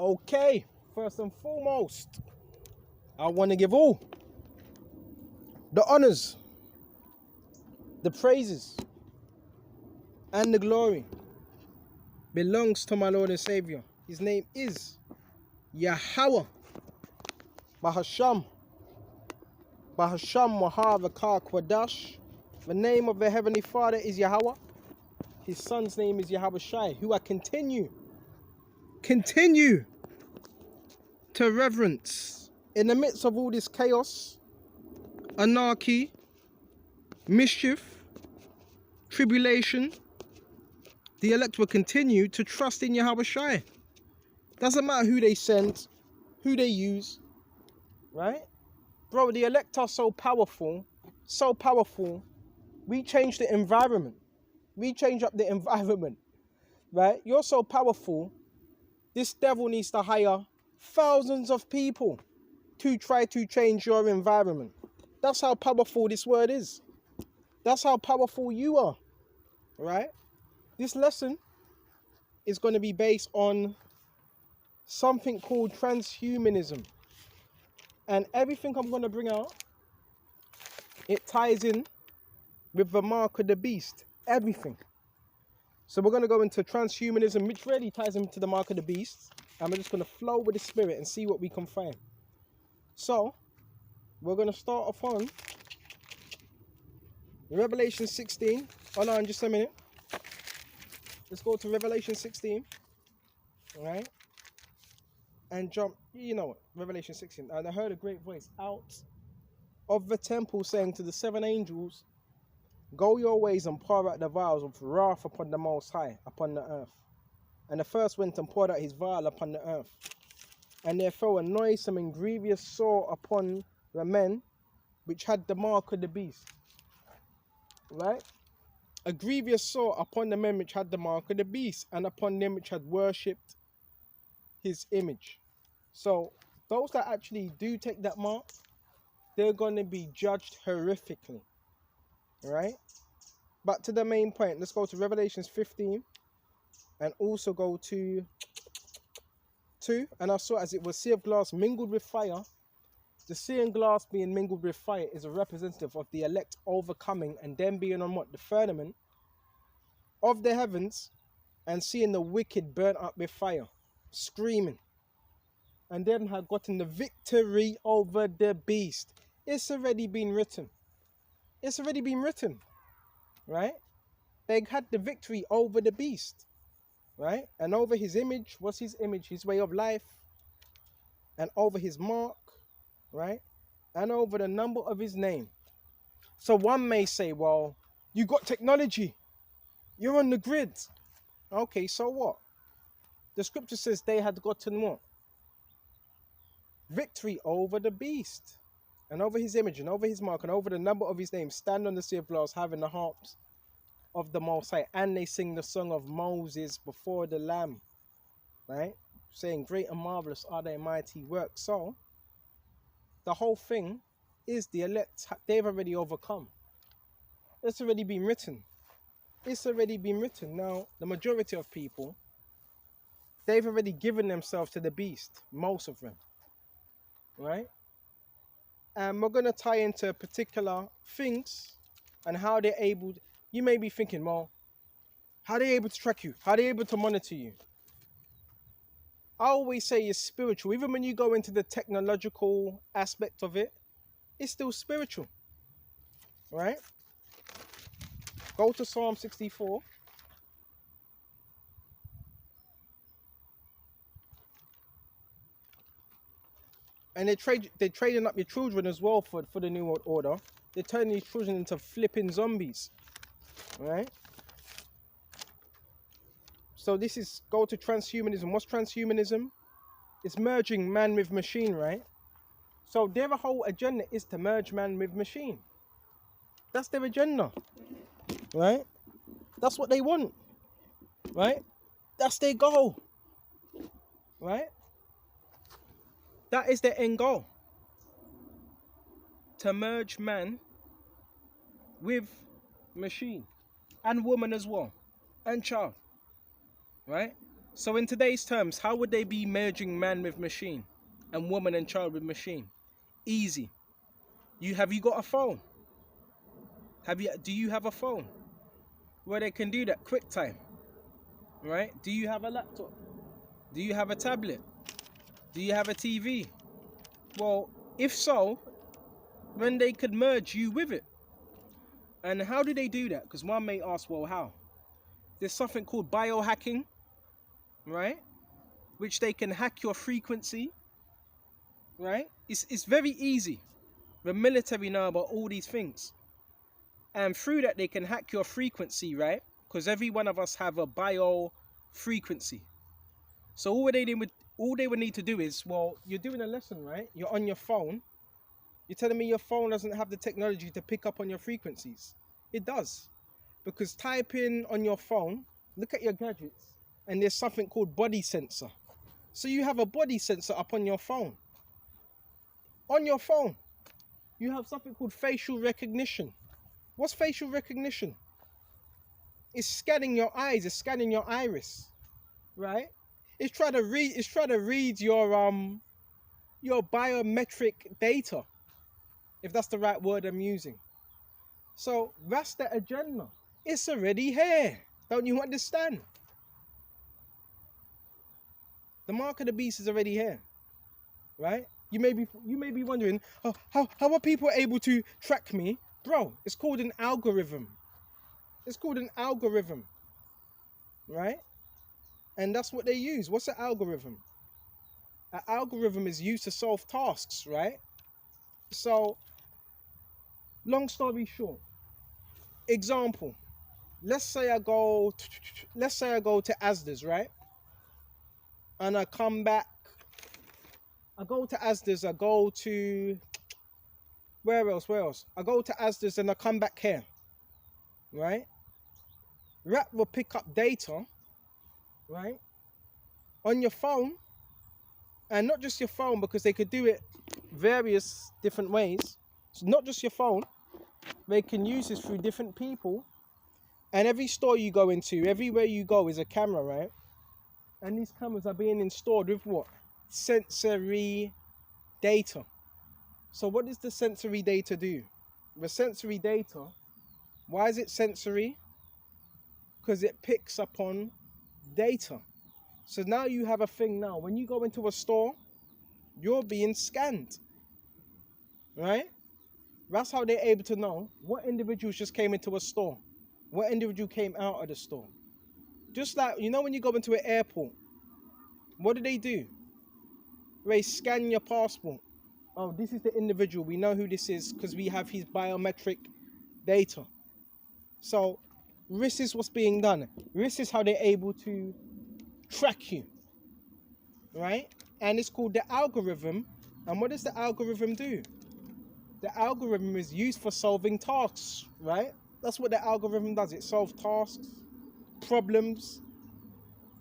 Okay, first and foremost, I want to give all the honors, the praises, and the glory belongs to my Lord and Savior. His name is Yahweh, Bahasham, Wahavakar Kwadash. The name of the Heavenly Father is Yahweh. His Son's name is Yahweh Shai, who I continue to reverence in the midst of all this chaos, anarchy, mischief, tribulation. The elect will continue to trust in Yahweh Shai. Doesn't matter who they send, who they use, right? Bro, the elect are so powerful, we change the environment. We change up the environment, right? You're so powerful, this devil needs to hire thousands of people to try to change your environment. That's how powerful this word is. That's how powerful you are, right? This lesson is going to be based on something called transhumanism. And everything I'm going to bring out, it ties in with the mark of the beast. Everything. So we're going to go into transhumanism, which really ties into the mark of the beast. And we're just going to flow with the spirit and see what we can find. So, we're going to start off on Revelation 16. Hold on just a minute. Let's go to Revelation 16. Alright? And jump, you know what, Revelation 16. And I heard a great voice out of the temple saying to the 7 angels, go your ways and pour out the vials of wrath upon the Most High, upon the earth. And the first went and poured out his vial upon the earth. And there fell a noisome and grievous sore upon the men which had the mark of the beast. Right? A grievous sore upon the men which had the mark of the beast, and upon them which had worshipped his image. So, those that actually do take that mark, they're going to be judged horrifically. Right? But to the main point, let's go to Revelation 15 and also go to 2. And I saw as it was sea of glass mingled with fire. The sea and glass being mingled with fire is a representative of the elect overcoming and then being on what? The firmament of the heavens and seeing the wicked burnt up with fire, screaming. And then had gotten the victory over the beast. It's already been written. It's already been written. Right? They had the victory over the beast. Right? And over his image, what's his image? His way of life. And over his mark, right? And over the number of his name. So one may say, well, you got technology. You're on the grid. Okay, so what? The scripture says they had gotten what? Victory over the beast. And over his image, and over his mark, and over the number of his name. Stand on the sea of glass, having the harps of the Most High. And they sing the song of Moses before the Lamb. Right? Saying, great and marvelous are their mighty works. So, the whole thing is the elect, they've already overcome. It's already been written. It's already been written. Now, the majority of people, they've already given themselves to the beast. Most of them. Right? And we're going to tie into particular things and how they're able. You may be thinking, well, how are they able to track you? How are they able to monitor you? I always say it's spiritual. Even when you go into the technological aspect of it, it's still spiritual. Right? Go to Psalm 64. And they're trading up your children as well for the New World Order. They're turning these children into flipping zombies. Right? So this is, go to transhumanism. What's transhumanism? It's merging man with machine, right? So their whole agenda is to merge man with machine. That's their agenda, right? That's what they want, right? That's their goal, right? That is their end goal. To merge man with machine and woman as well, and child, right? So in today's terms, how would they be merging man with machine and woman and child with machine? Easy. Have you got a phone? Do you have a phone where they can do that quick time? Right? Do you have a laptop? Do you have a tablet? Do you have a TV? Well, if so, then they could merge you with it. And how do they do that? Because one may ask, well, how? There's something called biohacking, right? Which they can hack your frequency, right? It's very easy. The military know about all these things. And through that, they can hack your frequency, right? Because every one of us have a bio frequency. So all they would need to do is, well, you're doing a lesson, right? You're on your phone. You're telling me your phone doesn't have the technology to pick up on your frequencies. It does. Because type in on your phone, look at your gadgets, and there's something called body sensor. So you have a body sensor up on your phone. On your phone, you have something called facial recognition. What's facial recognition? It's scanning your eyes, it's scanning your iris, right? It's trying to read your biometric data, if that's the right word I'm using. So that's the agenda. It's already here. Don't you understand? The mark of the beast is already here, right? You may be wondering, oh, how are people able to track me? Bro, it's called an algorithm. It's called an algorithm, right? And that's what they use. What's an algorithm? An algorithm is used to solve tasks, right? So, long story short, example, let's say I go to Asda's, right? And I come back, I go to Asda's, I go to, where else? I go to Asda's and I come back here, right? Rap will pick up data, right? On your phone, and not just your phone, because they could do it various different ways. So not just your phone, they can use this through different people. And every store you go into, everywhere you go is a camera, right? And these cameras are being installed with what? Sensory data. So what does the sensory data do? The sensory data, why is it sensory? Because it picks up on data. So now you have a thing now. When you go into a store, you're being scanned, right? That's how they're able to know what individuals just came into a store, what individual came out of the store. Just like, you know, when you go into an airport, what do? They scan your passport. Oh, this is the individual. We know who this is because we have his biometric data. So this is what's being done. This is how they're able to track you, right? And it's called the algorithm. And what does the algorithm do? The algorithm is used for solving tasks, right? That's what the algorithm does. It solves tasks, problems,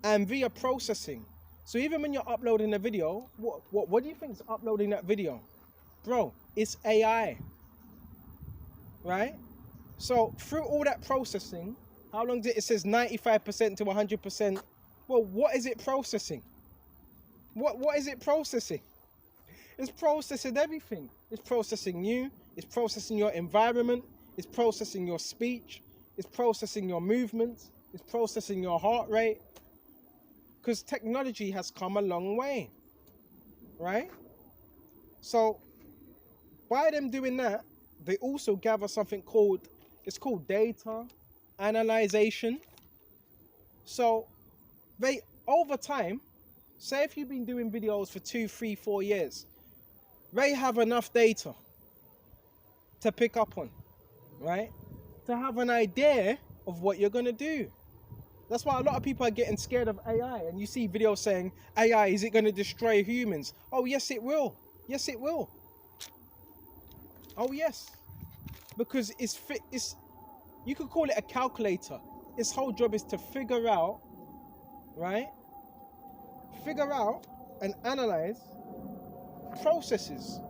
and via processing. So even when you're uploading a video, what do you think is uploading that video? Bro, it's AI, right? So through all that processing, how long did it says 95% to 100%? Well, what is it processing? What is it processing? It's processing everything. It's processing you. It's processing your environment. It's processing your speech. It's processing your movements. It's processing your heart rate. Because technology has come a long way, right? So by them doing that, they also gather something called, it's called data analyzation. So they, over time, say if you've been doing videos for 2, 3, 4 years, they have enough data to pick up on, right? To have an idea of what you're going to do. That's why a lot of people are getting scared of AI. And you see videos saying, AI, is it going to destroy humans? Oh, yes, it will. Yes, it will. Oh, yes. Because you could call it a calculator. Its whole job is to figure out, right? Figure out and analyze processes,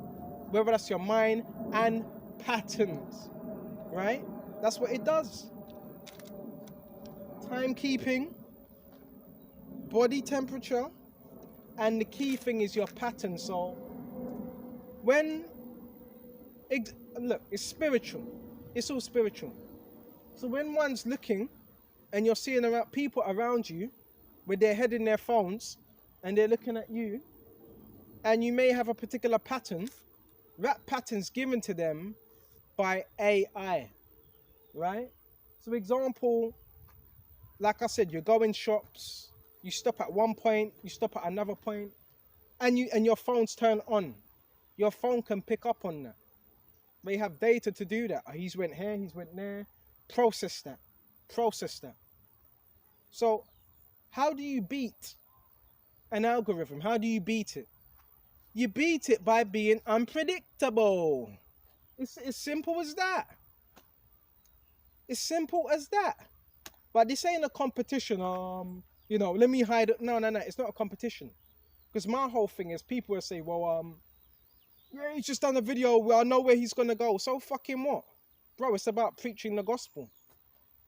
whether that's your mind and patterns, right? That's what it does. Timekeeping, body temperature, and the key thing is your pattern. So when look, it's spiritual. It's all spiritual. So when one's looking and you're seeing people around you with their head in their phones and they're looking at you, and you may have a particular pattern, that pattern's given to them by AI, right? So example, like I said, you go in shops, you stop at one point, you stop at another point, and your phone's turned on. Your phone can pick up on that. They have data to do that. He's went here, he's went there. Process that. So how do you beat an algorithm? How do you beat it? You beat it by being unpredictable. It's as simple as that. It's simple as that. But this ain't a competition. Let me hide it. No. It's not a competition. Because my whole thing is people will say, well, yeah, he's just done a video where I know where he's gonna go. So fucking what? Bro, it's about preaching the gospel.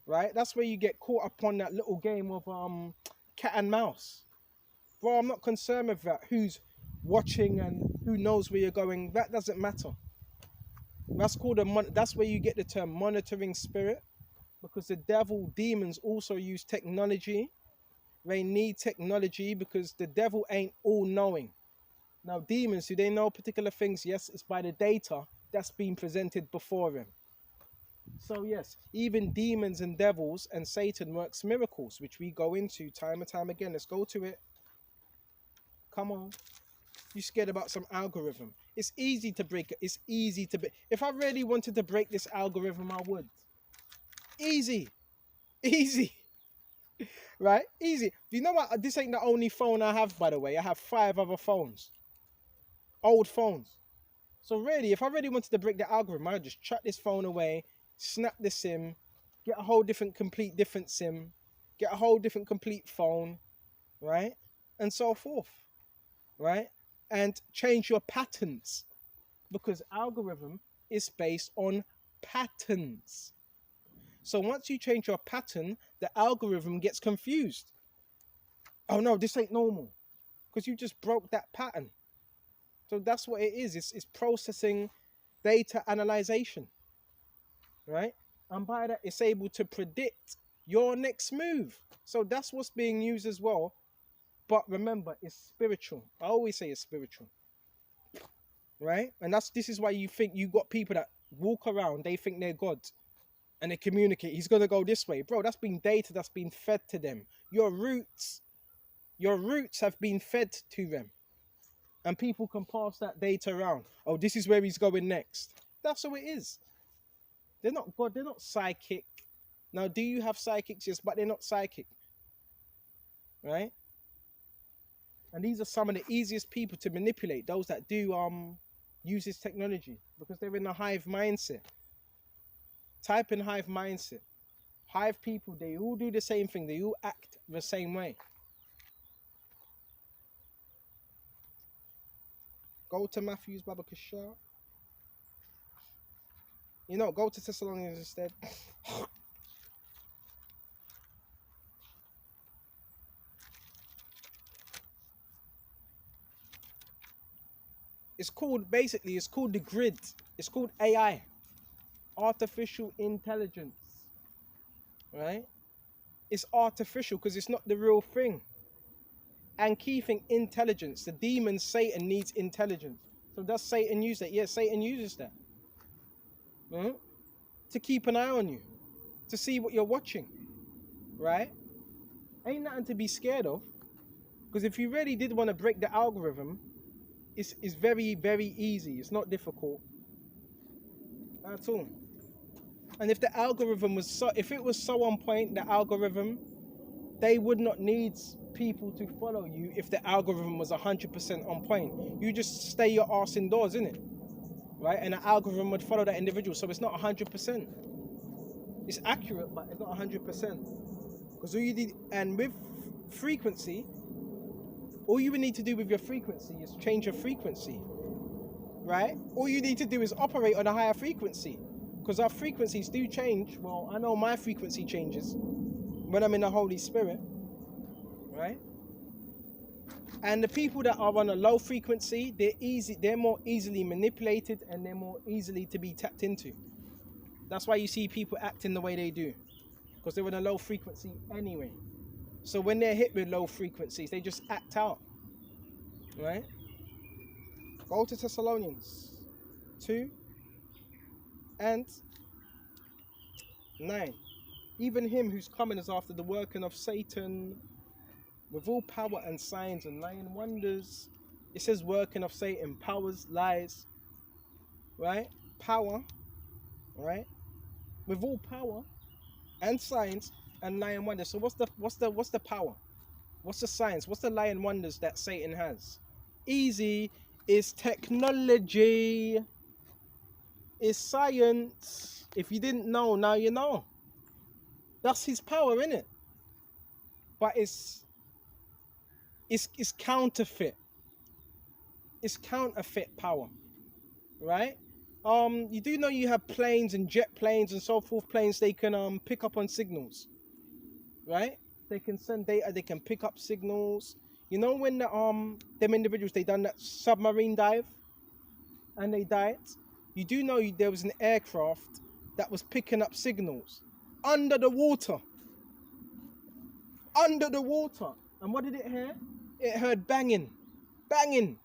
Right? That's where you get caught up on that little game of cat and mouse. Bro, I'm not concerned with that. Who's watching and who knows where you're going. That doesn't matter. That's called that's where you get the term monitoring spirit. Because the devil, demons also use technology. They need technology because the devil ain't all knowing. Now demons, do they know particular things? Yes, it's by the data that's been presented before them. So yes, even demons and devils and Satan works miracles, which we go into time and time again. Let's go to it. Come on. You scared about some algorithm? It's easy to break it. It's easy to break. If I really wanted to break this algorithm, I would. Easy. Right? Easy. Do you know what? This ain't the only phone I have, by the way. I have 5 other phones. Old phones. So really, if I really wanted to break the algorithm, I'd just chuck this phone away, snap the SIM, get a whole complete different SIM, get a whole different complete phone, right? And so forth, right? And change your patterns, because algorithm is based on patterns. So once you change your pattern, the algorithm gets confused. Oh no, this ain't normal, because you just broke that pattern. So that's what it is. It's processing data analyzation, right? And by that, it's able to predict your next move. So that's what's being used as well. But remember, it's spiritual. I always say it's spiritual, right? And this is why you think you got people that walk around, they think they're God, and they communicate. He's gonna go this way, bro. That's been data that's been fed to them. Your roots have been fed to them. And people can pass that data around. Oh, this is where he's going next. That's how it is. They're not God. They're not psychic. Now, do you have psychics? Yes, but they're not psychic. Right? And these are some of the easiest people to manipulate. Those that do use this technology. Because they're in a hive mindset. Type in hive mindset. Hive people, they all do the same thing. They all act the same way. Go to Matthew's Baba Kashar. Go to Thessalonians instead. It's called the grid. It's called AI. Artificial intelligence. Right? It's artificial because it's not the real thing. And key thing, intelligence. The demon Satan needs intelligence. So does Satan use that? Yes, Satan uses that. To keep an eye on you. To see what you're watching. Right? Ain't nothing to be scared of. Because if you really did want to break the algorithm, it's very, very easy. It's not difficult at all. And if the algorithm was so on point, the algorithm, they would not need people to follow you if the algorithm was 100% on point. You just stay your arse indoors, innit? Right? And the algorithm would follow that individual. So it's not 100%. It's accurate, but it's not 100%. Because all you need, and with frequency, all you would need to do with your frequency is change your frequency. Right? All you need to do is operate on a higher frequency. Because our frequencies do change. Well, I know my frequency changes when I'm in the Holy Spirit. Right? And the people that are on a low frequency, they're more easily manipulated, and they're more easily to be tapped into. That's why you see people acting the way they do, because they're on a low frequency anyway. So when they're hit with low frequencies, they just act out, right? Go to Thessalonians 2 and 9. Even him who's coming is after the working of Satan with all power and signs and lying wonders. It says working of Satan, powers, lies, right? Power, right? With all power and signs and lying wonders. So what's the power? What's the science? What's the lying wonders that Satan has? Easy. Is technology. Is science. If you didn't know, now you know. That's his power, innit? But it's counterfeit. It's counterfeit power, right? You do know you have planes and jet planes and so forth. Planes, they can pick up on signals, right? They can send data. They can pick up signals. You know when them individuals, they done that submarine dive and they died. You do know there was an aircraft that was picking up signals under the water. Under the water. And what did it hear? It heard banging. Banging.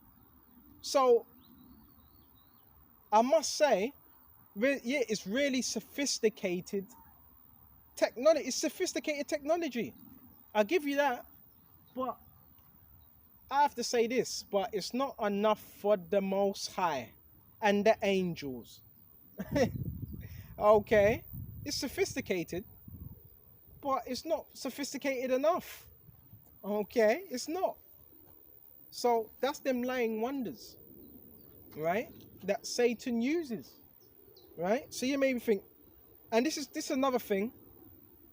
So, I must say, yeah, it's really sophisticated technology. It's sophisticated technology. I'll give you that. But I have to say this, but it's not enough for the Most High and the angels. Okay? It's sophisticated, but it's not sophisticated enough. Okay? It's not. So that's them lying wonders, right? That Satan uses, right? So you maybe think, and this is another thing.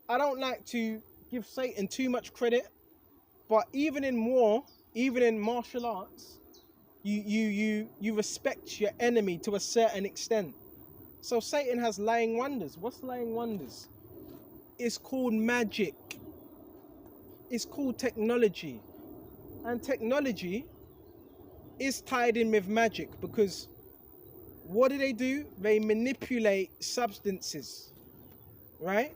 I don't like to give Satan too much credit, but even in war, even in martial arts, you respect your enemy to a certain extent. So Satan has lying wonders. What's lying wonders? It's called magic. It's called technology. And technology is tied in with magic, because what do? They manipulate substances, right?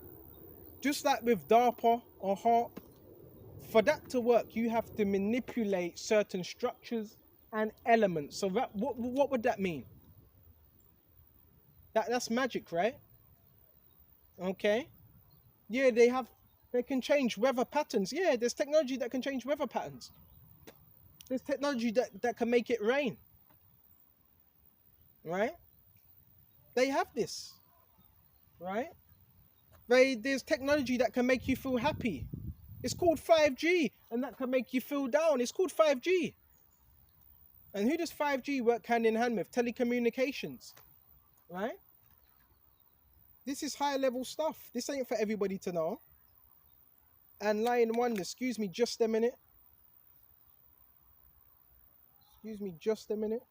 Just like with DARPA or HARP, for that to work, you have to manipulate certain structures and elements. So that, what would that mean? That's magic, right? Okay. Yeah, they can change weather patterns. Yeah, there's technology that can change weather patterns. There's technology that can make it rain. Right? They have this. Right? There's technology that can make you feel happy. It's called 5G, and that can make you feel down. It's called 5G. And who does 5G work hand in hand with? Telecommunications. Right? This is high level stuff. This ain't for everybody to know. And lying wonder, excuse me just a minute. Excuse me just a minute.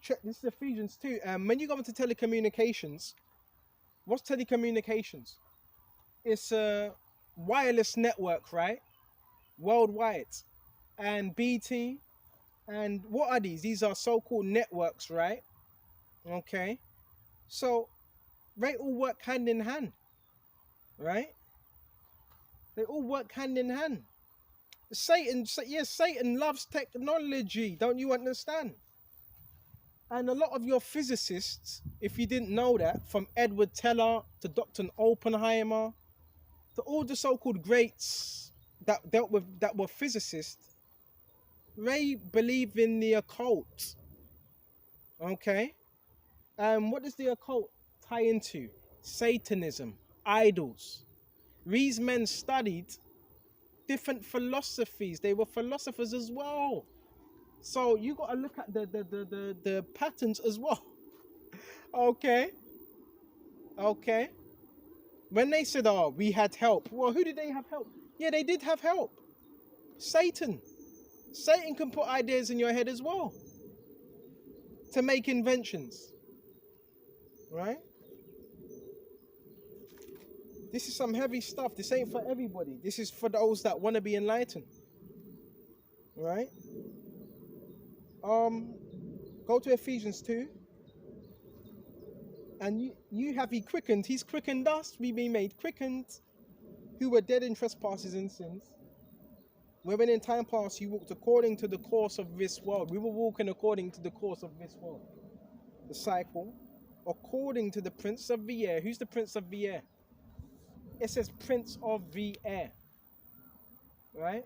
Check, this is Ephesians 2. When you go into telecommunications, what's telecommunications? It's a wireless network, right? Worldwide. And BT. And what are these? These are so-called networks, right? Okay. So they all work hand in hand, right? They all work hand in hand. Satan loves technology. Don't you understand? And a lot of your physicists, if you didn't know that, from Edward Teller to Dr. Oppenheimer, to all the so-called greats that were physicists, they believe in the occult. Okay? And what does the occult tie into? Satanism, idols. These men studied different philosophies. They were philosophers as well. So you got to look at the patterns as well. Okay. When they said, oh, we had help. Well, who did they have help? Yeah, they did have help. Satan. Satan can put ideas in your head as well to make inventions. Right? This is some heavy stuff. This ain't for everybody. This is for those that want to be enlightened. Right? Go to Ephesians 2. And you have he quickened. He's quickened us. We be made quickened. Who were dead in trespasses and sins. Wherein in time past you walked according to the course of this world. We were walking according to the course of this world. The cycle. According to the prince of the air. Who's the prince of the air? It says prince of the air. Right?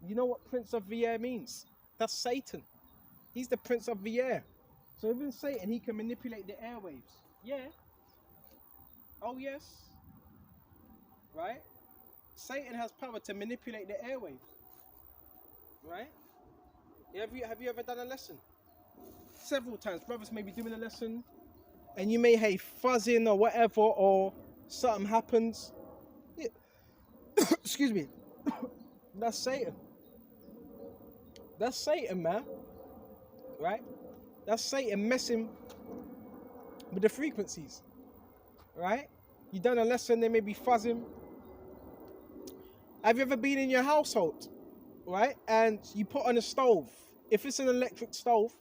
You know what prince of the air means? That's Satan. He's the prince of the air. So even Satan, he can manipulate the airwaves. Yeah. Oh yes. Right? Satan has power to manipulate the airwaves. Right? Have you ever done a lesson? Several times. Brothers may be doing a lesson and you may have fuzzing or whatever, or something happens. Yeah. Excuse me. That's Satan. That's Satan, man. Right? That's Satan messing with the frequencies. Right? You done a lesson, they may be fuzzing. Have you ever been in your household, right? And you put on a stove. If it's an electric stove,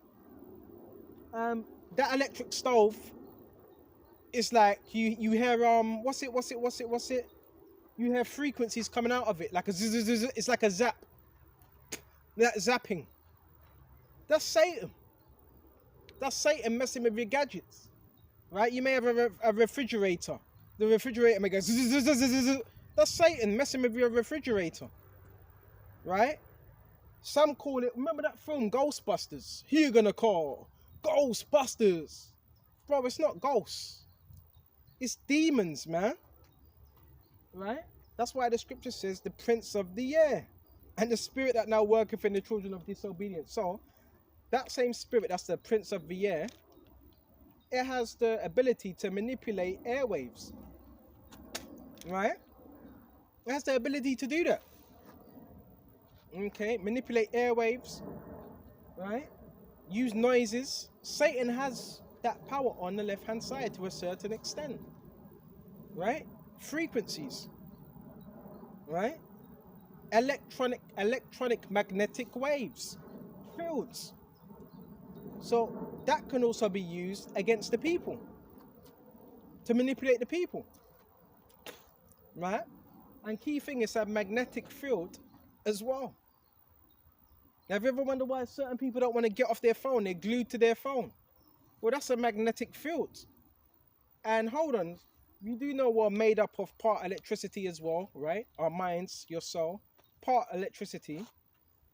that electric stove is like you hear what's it? You hear frequencies coming out of it like a zzz, it's like a zap. That zapping. That's Satan. That's Satan messing with your gadgets, right? You may have a refrigerator. The refrigerator may go zzz, zzz, zzz, zzz, zzz. That's Satan messing with your refrigerator, right? Some call it, remember that film Ghostbusters? Who you gonna call? Ghostbusters. Bro, it's not ghosts. It's demons, man. Right? That's why the scripture says the prince of the air and the spirit that now worketh in the children of disobedience. So, that same spirit, that's the prince of the air, it has the ability to manipulate airwaves. Right? It has the ability to do that. Okay, manipulate airwaves. Right? Use noises. Satan has that power on the left-hand side to a certain extent. Right? Frequencies. Right? Electronic magnetic waves. Fields. So that can also be used against the people. To manipulate the people. Right? And key thing is a magnetic field as well. Have you ever wondered why certain people don't want to get off their phone? They're glued to their phone. Well, that's a magnetic field. And hold on, you do know we're made up of part electricity as well, right? Our minds, your soul, part electricity,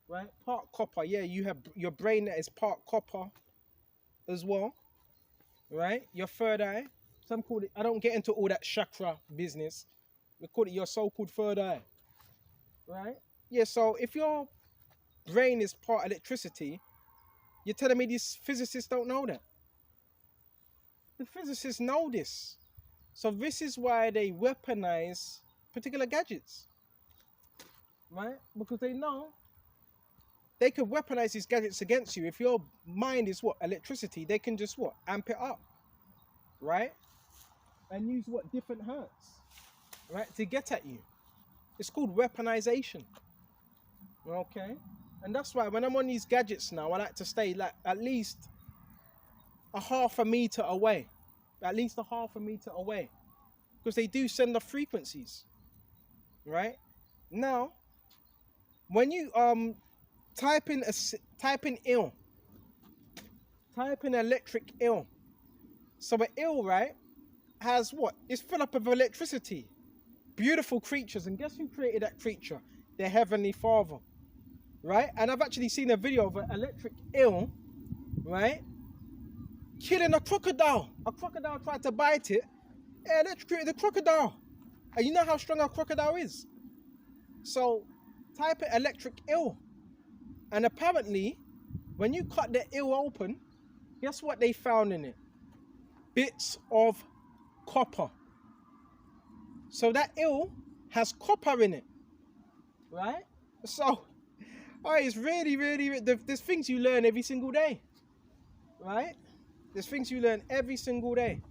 right? Part copper. Yeah, you have your brain that is part copper as well, right? Your third eye. Some call it, I don't get into all that chakra business. We call it your so-called third eye, right? Yeah, so if your brain is part electricity, you're telling me these physicists don't know that? The physicists know this. So this is why they weaponize particular gadgets, right? Because they know they could weaponize these gadgets against you. If your mind is what? Electricity, they can just what? Amp it up, right? And use what? Different hertz, right? To get at you. It's called weaponization, okay? And that's why when I'm on these gadgets now, I like to stay like at least a half a meter away. At least a half a meter away. Because they do send off frequencies. Right? Now, when you type in ill. Type in electric eel. So an eel, right, has what? It's full up of electricity. Beautiful creatures. And guess who created that creature? Their heavenly Father. Right? And I've actually seen a video of an electric eel, right, killing a crocodile. A crocodile tried to bite it. It electrocuted the crocodile. And you know how strong a crocodile is. So type it electric eel. And apparently, when you cut the eel open, guess what they found in it? Bits of copper. So that eel has copper in it. Right? So, it's really, there's things you learn every single day. Right? There's things you learn every single day.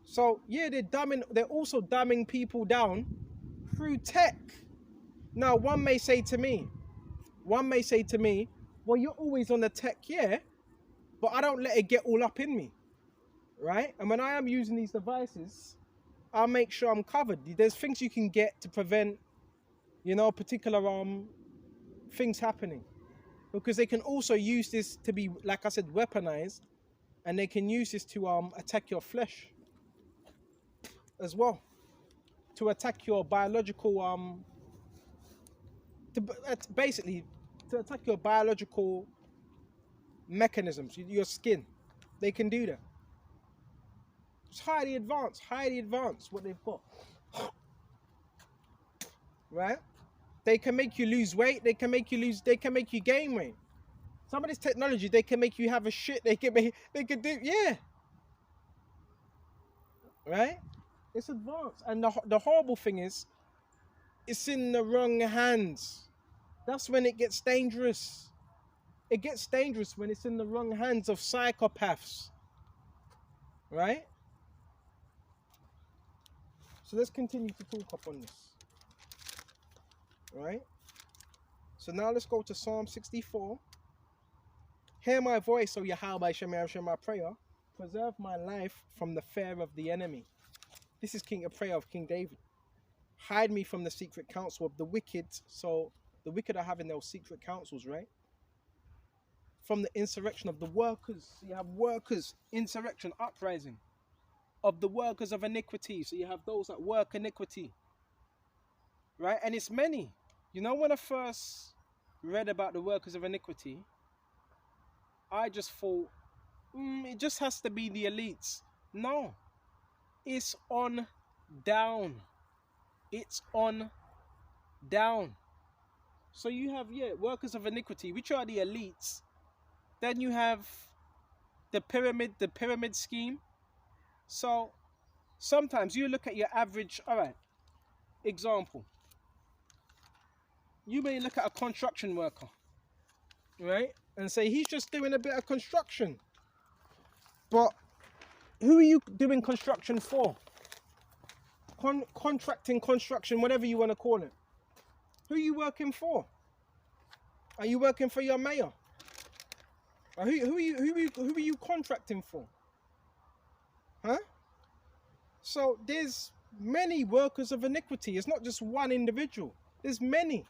So yeah, they're also dumbing people down through tech. Now, one may say to me, well, you're always on the tech, yeah, but I don't let it get all up in me, right? And when I am using these devices, I'll make sure I'm covered. There's things you can get to prevent, particular things happening, because they can also use this to be, like I said, weaponized, and they can use this to attack your flesh as well, to attack your biological basically to attack your biological mechanisms, your skin. They can do that. It's highly advanced what they've got. Right? They can make you lose weight, they can make you gain weight. Some of this technology, they can make you have a shit, they can do, yeah. Right? It's advanced. And the horrible thing is, it's in the wrong hands. That's when it gets dangerous. It gets dangerous when it's in the wrong hands of psychopaths. Right? So let's continue to talk up on this. Right? So now let's go to Psalm 64. Hear my voice, O Yahweh, Shem my prayer. Preserve my life from the fear of the enemy. This is a prayer of King David. Hide me from the secret counsel of the wicked. So the wicked are having those secret counsels, right? From the insurrection of the workers. So you have workers, insurrection, uprising of the workers of iniquity. So you have those that work iniquity, right? And it's many. When I first read about the workers of iniquity, I just thought, it just has to be the elites. No, it's on down. It's on down. So you have, workers of iniquity, which are the elites. Then you have the pyramid scheme. So sometimes you look at your average, all right, example. You may look at a construction worker, right? And say he's just doing a bit of construction. But who are you doing construction for? Contracting construction, whatever you want to call it. Who are you working for? Are you working for your mayor? Or who are you contracting for? Huh? So there's many workers of iniquity. It's not just one individual. There's many.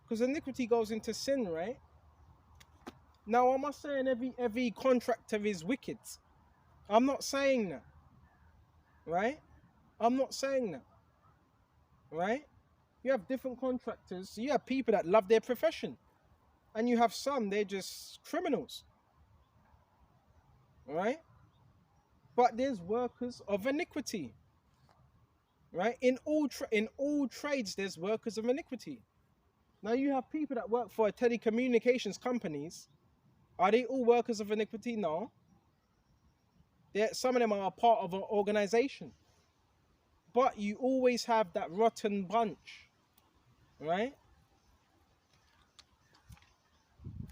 Because iniquity goes into sin, right? Now, am I saying every contractor is wicked? I'm not saying that. Right? I'm not saying that. Right? You have different contractors. You have people that love their profession. And you have some, they're just criminals. Right? But there's workers of iniquity. Right? In all trades, there's workers of iniquity. Now you have people that work for telecommunications companies. Are they all workers of iniquity? No. Some of them are a part of an organization. But you always have that rotten bunch. Right?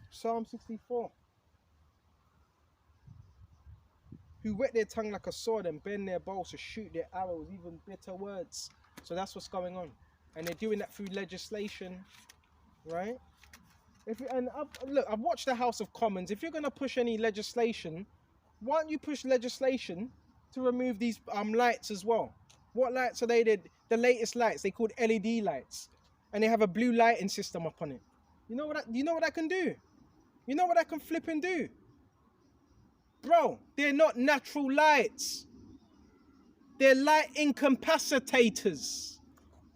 Psalm 64. Who whet their tongue like a sword and bend their bows to shoot their arrows, even bitter words. So that's what's going on. And they're doing that through legislation. Right? I've watched the House of Commons. If you're going to push any legislation, why don't you push legislation to remove these lights as well? What lights are they? The latest lights, they called LED lights, and they have a blue lighting system up on it. You know what that can do? You know what that can flip and do? Bro, they're not natural lights. They're light incapacitators.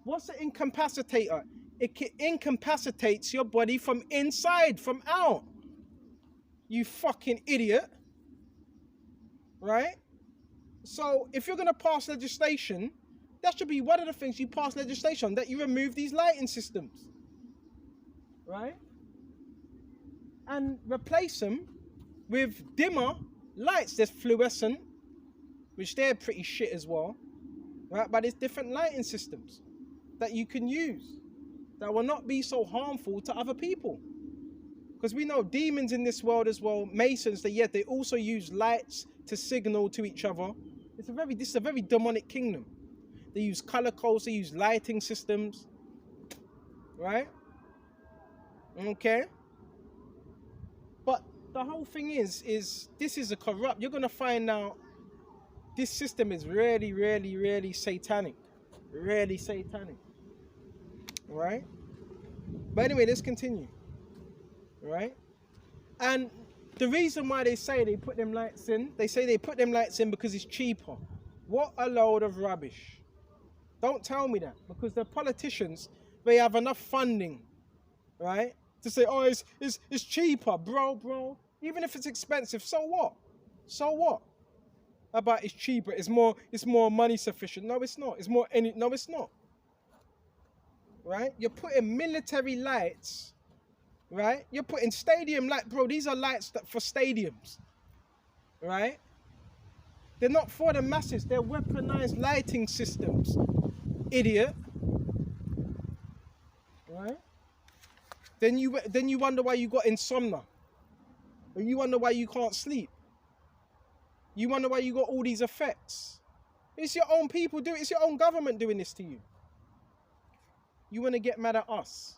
What's an incapacitator? It incapacitates your body from inside, from out. You fucking idiot. Right? So if you're going to pass legislation, that should be one of the things you pass legislation on, that you remove these lighting systems. Right? And replace them with dimmer lights. There's fluorescent, which they're pretty shit as well. Right? But there's different lighting systems that you can use that will not be so harmful to other people. Because we know demons in this world as well, Masons, they also use lights to signal to each other This is a very demonic kingdom. They use color codes, they use lighting systems, right? Okay. But the whole thing is this is a corrupt. You're gonna find out this system is really, really, really satanic, really satanic, right? But anyway, let's continue, right? And the reason why they say they put them lights in, because it's cheaper. What a load of rubbish. Don't tell me that, because the politicians, they have enough funding, right, to say, oh, it's cheaper, bro. Even if it's expensive, so what? So what? About it's cheaper, it's more money sufficient. No, it's not. No, it's not. Right? You're putting military lights, right? You're putting stadium light, bro. These are lights for stadiums, right? They're not for the masses. They're weaponized lighting systems, idiot. Right? Then you wonder why you got insomnia, or you wonder why you can't sleep. You wonder why you got all these effects. It's your own people doing. It's your own government doing this to you. You want to get mad at us?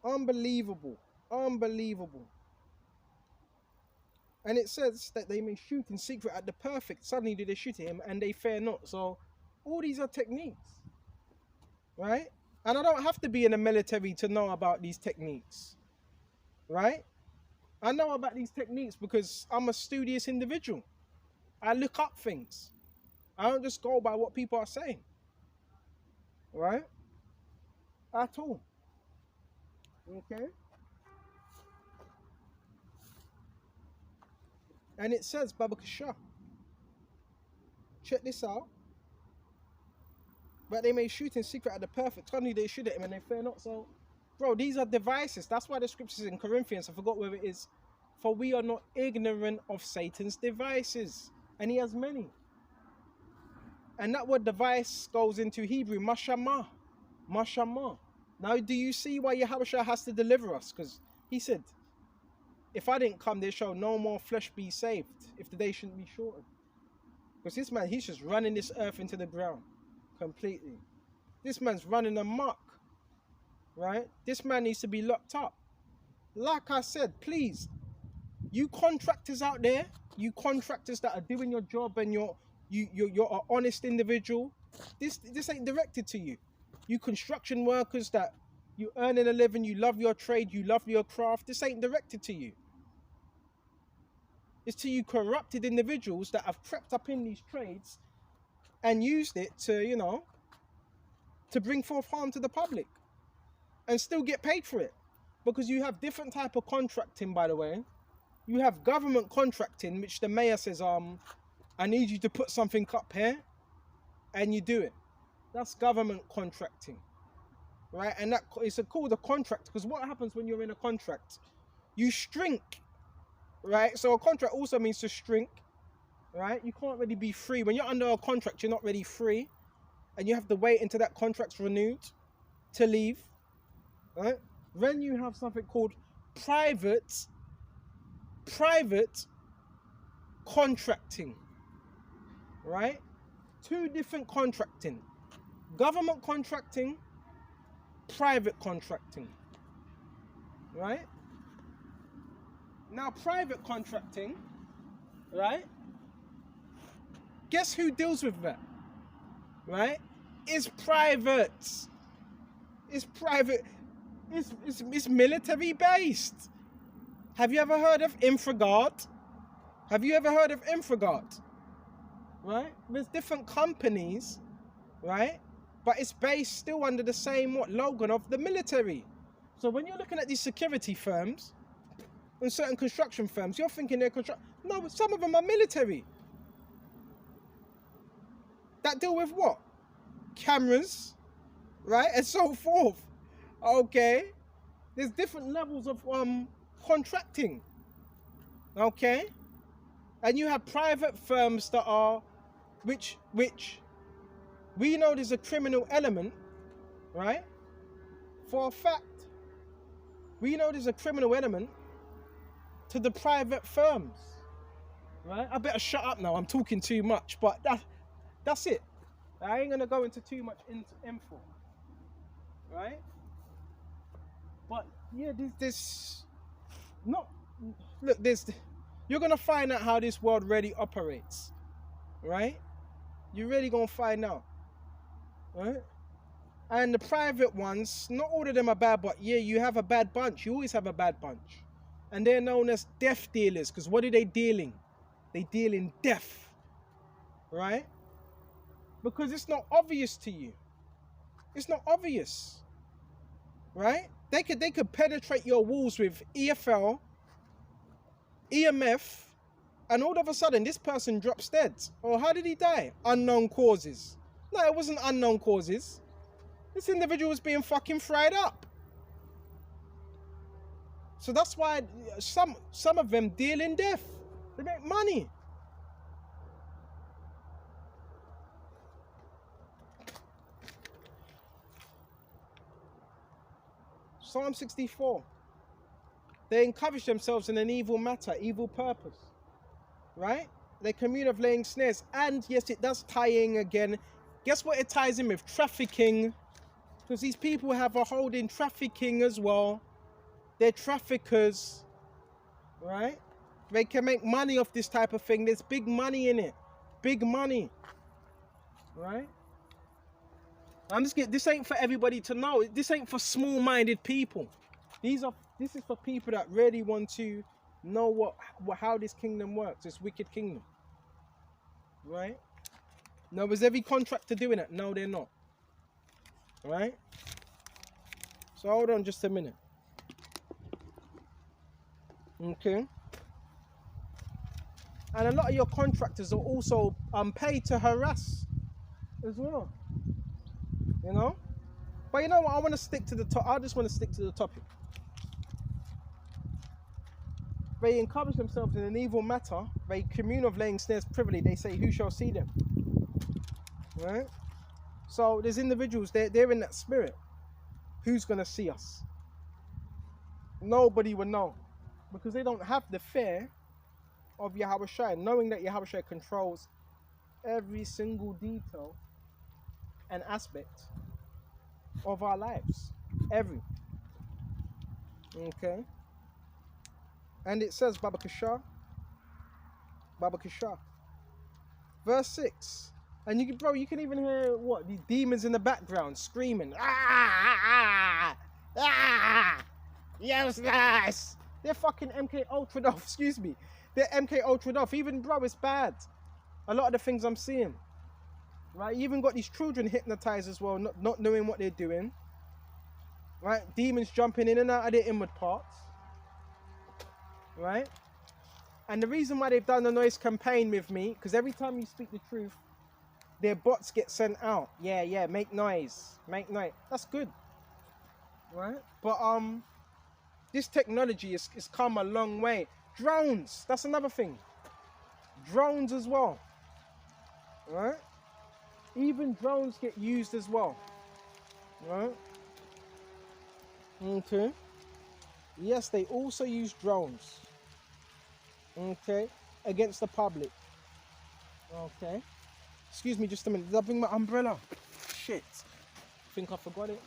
Unbelievable. And it says that they may shoot in secret at the perfect. Suddenly do they shoot at him and they fear not. So all these are techniques, right? And I don't have to be in the military to know about these techniques, right? I know about these techniques because I'm a studious individual. I look up things. I don't just go by what people are saying, right? At all. Okay? And it says, Babakasha. Check this out. But they may shoot in secret at the perfect. Suddenly they shoot at him and they fear not. So, bro, these are devices. That's why the scriptures in Corinthians, I forgot where it is. For we are not ignorant of Satan's devices. And he has many. And that word device goes into Hebrew, mashama. Now, do you see why Yahushua has to deliver us? Because he said, if I didn't come, there shall no more flesh be saved, if the day shouldn't be shortened. Because this man, he's just running this earth into the ground completely. This man's running amok, right? This man needs to be locked up. Like I said, please, you contractors out there, you contractors that are doing your job and you're an honest individual, this ain't directed to you. You construction workers that you earn a living, you love your trade, you love your craft, this ain't directed to you. It's to you corrupted individuals that have crept up in these trades and used it to, to bring forth harm to the public and still get paid for it. Because you have different type of contracting, by the way. You have government contracting, which the mayor says, I need you to put something up here, and you do it. That's government contracting, right? And that is called a contract, because what happens when you're in a contract? You shrink, right? So a contract also means to shrink, right? You can't really be free. When you're under a contract, you're not really free, and you have to wait until that contract's renewed to leave, right? Then you have something called private contracting, right? Two different contracting. Government contracting, private contracting, right? Now, private contracting, right? Guess who deals with that, right? It's private. It's private. It's military based. Have you ever heard of Infraguard? Right? There's different companies, right? But it's based still under the same slogan of the military. So when you're looking at these security firms and certain construction firms, you're thinking they're no, but some of them are military. That deal with what? Cameras, right? And so forth. Okay? There's different levels of contracting. Okay? And you have private firms that are, which we know there's a criminal element, right? For a fact, we know there's a criminal element to the private firms, Right? I better shut up now. I'm talking too much, but that's it. I ain't gonna go into too much info, right? But yeah, this not look. You're gonna find out how this world really operates, right? You're really gonna find out, right? And the private ones, not all of them are bad, but yeah, you have a bad bunch. You always have a bad bunch, and they're known as death dealers. Because what are they dealing? They deal in death, right? Because it's not obvious to you. It's not obvious, right? They could penetrate your walls with EFL, EMF, and all of a sudden this person drops dead. Or how did he die? Unknown causes. No, it wasn't unknown causes. This individual was being fucking fried up. So that's why some of them deal in death. They make money. Psalm 64. They encourage themselves in an evil matter, evil purpose. Right? They commune of laying snares. And yes, it does tie in again. Guess what it ties in with? Trafficking. Because these people have a hold in trafficking as well. They're traffickers. Right? They can make money off this type of thing. There's big money in it. Big money. Right? This ain't for everybody to know. This ain't for small-minded people. This is for people that really want to know how this kingdom works, this wicked kingdom. Right? Now, is every contractor doing it? No, they're not. Right? So hold on just a minute. Okay. And a lot of your contractors are also paid to harass as well. You know? But you know what? I want to stick to the top. I just want to stick to the topic. They encourage themselves in an evil matter. They commune of laying snares privily. They say, who shall see them? Right? So there's individuals, they're in that spirit. Who's going to see us? Nobody will know. Because they don't have the fear of Yahweh Shai, knowing that Yahweh Shai controls every single detail and aspect of our lives. Every. Okay? And it says, Baba Kishar, verse 6. And you can even hear the demons in the background screaming. Yes, nice. They're fucking MK Ultra off, excuse me. They're MK Ultra off. Even, bro, it's bad. A lot of the things I'm seeing. Right? You even got these children hypnotized as well, not knowing what they're doing. Right? Demons jumping in and out of their inward parts. Right? And the reason why they've done the noise campaign with me, because every time you speak the truth, their bots get sent out. Yeah, make noise. Make noise. That's good. Right? But this technology has come a long way. Drones, that's another thing. Drones as well. Right? Even drones get used as well. Right? Okay. Yes, they also use drones. Okay. Against the public. Okay. Excuse me just a minute. Did I bring my umbrella? Shit. I think I forgot it.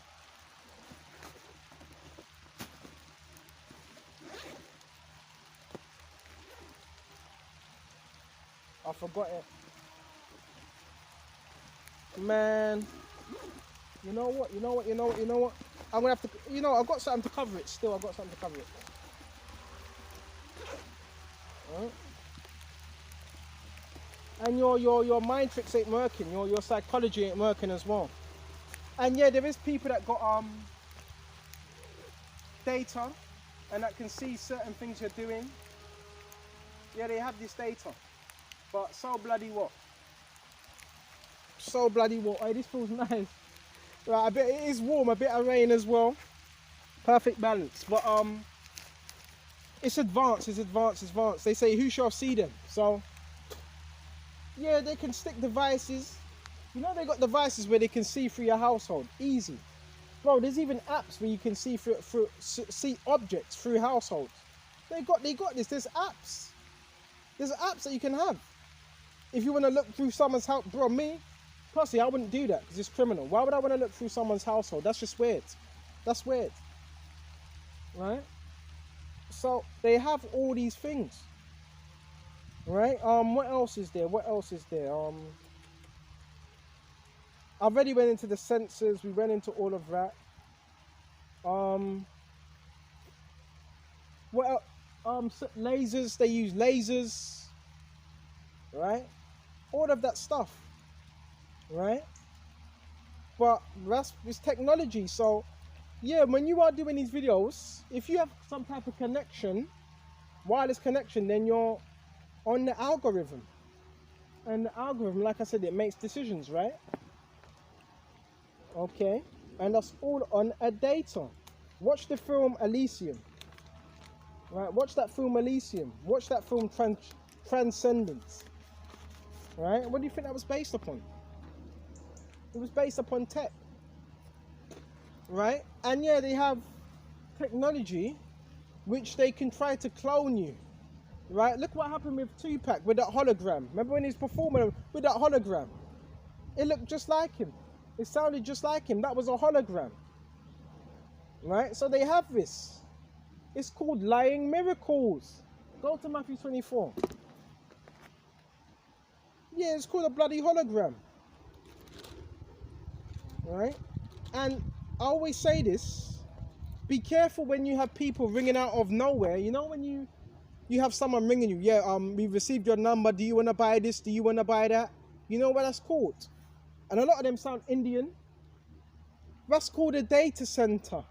I forgot it. Man. You know what? I'm gonna have to, I've got something to cover it still. I've got something to cover it. Alright. And your mind tricks ain't working. Your psychology ain't working as well. And yeah, there is people that got data and that can see certain things you're doing. Yeah, they have this data. But so bloody what? Hey, this feels nice. Right, it is warm, a bit of rain as well. Perfect balance. But it's advanced. They say, who shall see them? So yeah, they can stick devices. They got devices where they can see through your household. Easy. Bro, there's even apps where you can see see objects through households. They got this. There's apps. There's apps that you can have. If you want to look through someone's house, bro, me, personally, I wouldn't do that because it's criminal. Why would I want to look through someone's household? That's just weird. That's weird. Right? So they have all these things. Right? What else is there? What else is there? I already went into the sensors. We went into all of that. What else? Lasers. They use lasers. Right? All of that stuff. Right? But it's technology. So yeah, when you are doing these videos, if you have some type of connection, wireless connection, then you're on the algorithm. And the algorithm, like I said, it makes decisions, right? Okay. And that's all on a data. Watch the film Elysium. Right? Watch that film Elysium. Watch that film Transcendence. Right? What do you think that was based upon? It was based upon tech. Right? And yeah, they have technology which they can try to clone you. Right? Look what happened with Tupac with that hologram. Remember when he's performing with that hologram? It looked just like him. It sounded just like him. That was a hologram. Right? So they have this. It's called lying miracles. Go to Matthew 24. Yeah, it's called a bloody hologram. Right? And I always say this. Be careful when you have people ringing out of nowhere. You know when you have someone ringing you. Yeah, we received your number. Do you want to buy this? Do you want to buy that? You know what that's called? And a lot of them sound Indian. That's called a data center.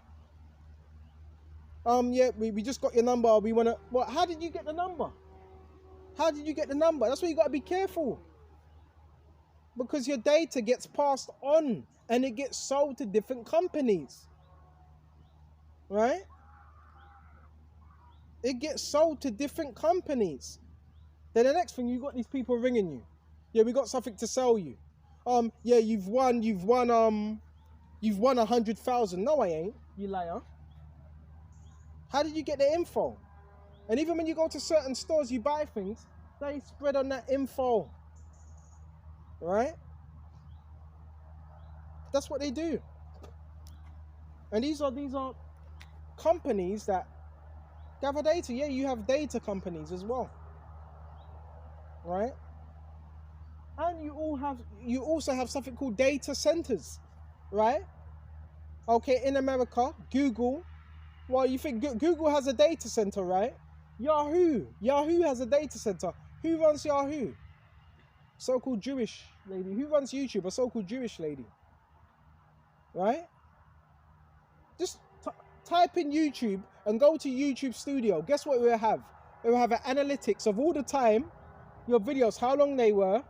Yeah, we just got your number. We want to... Well, how did you get the number? How did you get the number? That's why you got to be careful. Because your data gets passed on and it gets sold to different companies. Right? It gets sold to different companies. Then the next thing, you got these people ringing you. Yeah, we got something to sell you. Yeah, you've won 100,000. No, I ain't, you liar. How did you get the info? And even when you go to certain stores, you buy things, they spread on that info. Right? That's what they do. And these are companies that gather data. Yeah, you have data companies as well. Right? And you also have something called data centers. Right? Okay, in America, Google. Well, you think Google has a data center, right? Yahoo has a data center. Who runs Yahoo? So-called Jewish lady. Who runs YouTube? A so-called Jewish lady. Right? Just type in YouTube and go to YouTube Studio. Guess what we'll have? We'll have an analytics of all the time, your videos, how long they were,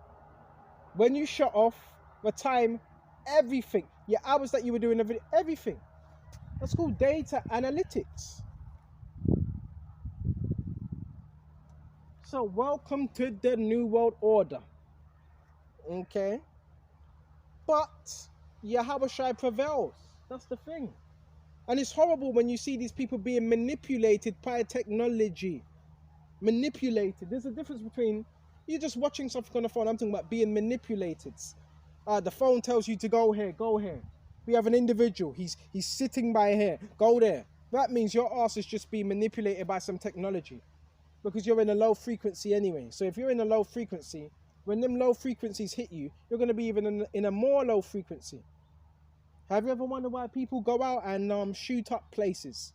when you shut off, the time, everything. Your hours that you were doing the video, everything. That's called data analytics. So welcome to the New World Order. Okay? But Yahushua prevails. That's the thing. And it's horrible when you see these people being manipulated by technology. Manipulated. There's a difference between you just watching something on the phone. I'm talking about being manipulated. The phone tells you to go here, go here. We have an individual. He's sitting by here. Go there. That means your ass is just being manipulated by some technology. Because you're in a low frequency anyway. So if you're in a low frequency, when them low frequencies hit you, you're going to be even in a more low frequency. Have you ever wondered why people go out and shoot up places?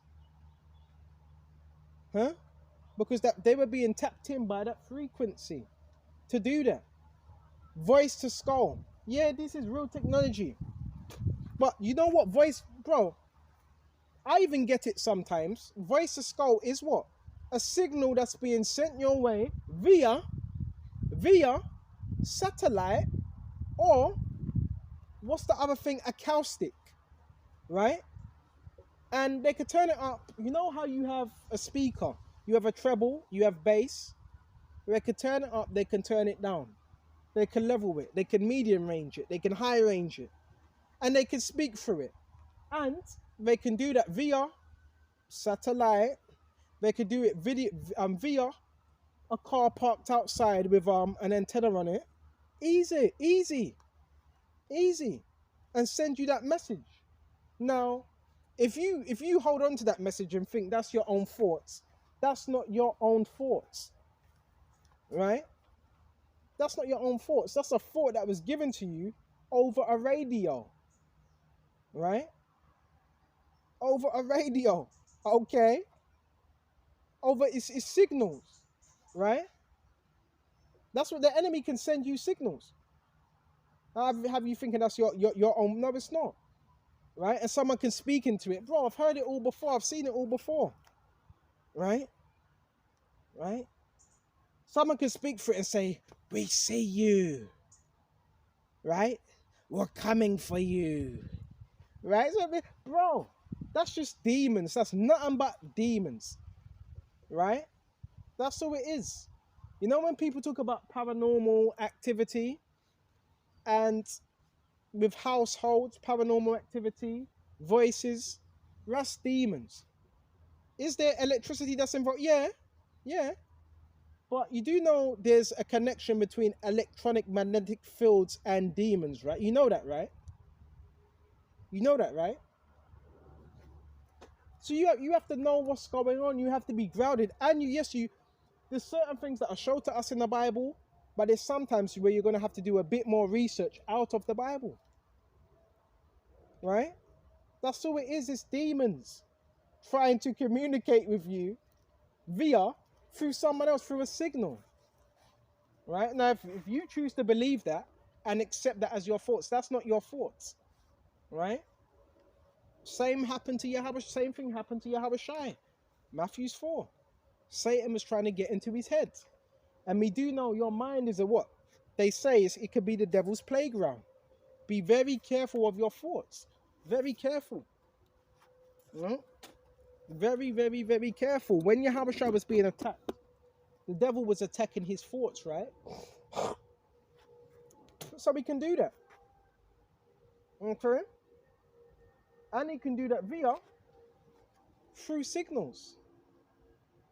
Huh? Because they were being tapped in by that frequency to do that. Voice to skull. Yeah, this is real technology. But you know what voice, bro? I even get it sometimes. Voice to skull is what? A signal that's being sent your way via satellite, or what's the other thing? Acoustic, right? And they could turn it up. You know how you have a speaker, you have a treble, you have bass. They could turn it up, they can turn it down. They can level it, they can medium range it, they can high range it, and they can speak through it. And they can do that via satellite. They could do it via a car parked outside with an antenna on it. Easy, easy, easy, and send you that message. Now, if you hold on to that message and think that's your own thoughts, that's not your own thoughts, right? That's not your own thoughts. That's a thought that was given to you over a radio, right? Over a radio, okay? Over its signals, right? That's what the enemy can send you signals. Have you thinking that's your own? No, it's not, right? And someone can speak into it, bro. I've heard it all before. I've seen it all before, right? Right? Someone can speak for it and say, "We see you," right? "We're coming for you," right? So, bro, that's just demons. That's nothing but demons, right? That's all it is. You know, when people talk about paranormal activity and with households, paranormal activity, voices, that's demons. Is there electricity that's involved? Yeah, yeah. But you do know there's a connection between electronic magnetic fields and demons, right? You know that, right? You know that, right? So you have to know what's going on. You have to be grounded. And there's certain things that are shown to us in the Bible, but there's sometimes where you're going to have to do a bit more research out of the Bible, right? That's all it is. It's demons trying to communicate with you through someone else, through a signal, right? Now, if you choose to believe that and accept that as your thoughts, that's not your thoughts, right? Same thing happened to Yahweh. Matthew 4. Satan was trying to get into his head. And we do know your mind is a what? They say it could be the devil's playground. Be very careful of your thoughts. Very careful. Very, very, very careful. When Yahweh was being attacked, the devil was attacking his thoughts, right? So he can do that. Okay? And he can do that through signals.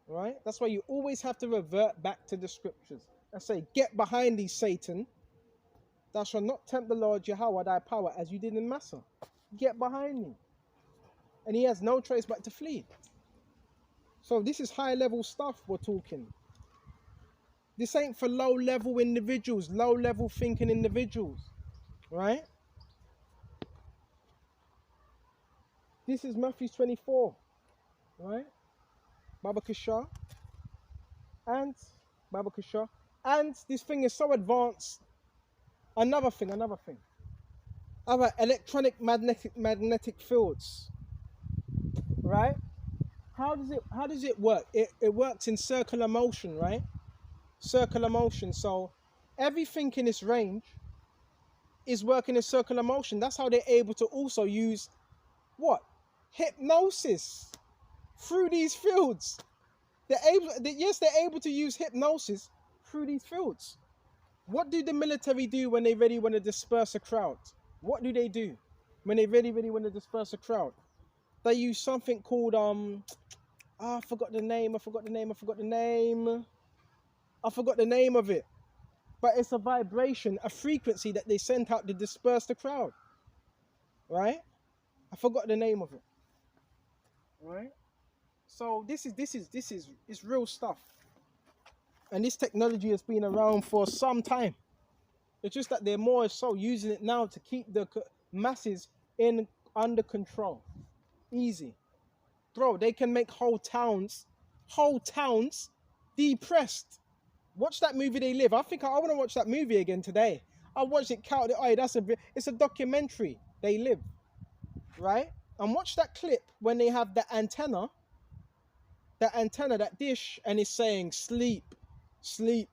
Right? That's why you always have to revert back to the scriptures and say, "Get behind thee, Satan. Thou shalt not tempt the Lord Yahweh thy power as you did in Massa. Get behind me." And he has no choice but to flee. So this is high level stuff we're talking. This ain't for low level individuals, low level thinking individuals. Right? This is Matthew 24. Right? Baba Kishar. And this thing is so advanced. Another thing. Other electronic magnetic fields. Right? How does it work? It works in circular motion, right? Circular motion. So everything in its range is working in circular motion. That's how they're able to also use what? Hypnosis through these fields. They're able to use hypnosis through these fields. What do the military do when they really want to disperse a crowd? What do they do when they really, really want to disperse a crowd? They use something called I forgot the name of it. But it's a vibration, a frequency that they sent out to disperse the crowd. Right? I forgot the name of it. Right? So this is real stuff. And this technology has been around for some time. It's just that they're more so using it now to keep the masses under control. Easy. Bro, they can make whole towns depressed. Watch that movie They Live. I think I want to watch that movie again today. I watched it it's a documentary, They Live. Right? And watch that clip when they have that antenna, that dish, and it's saying sleep, sleep,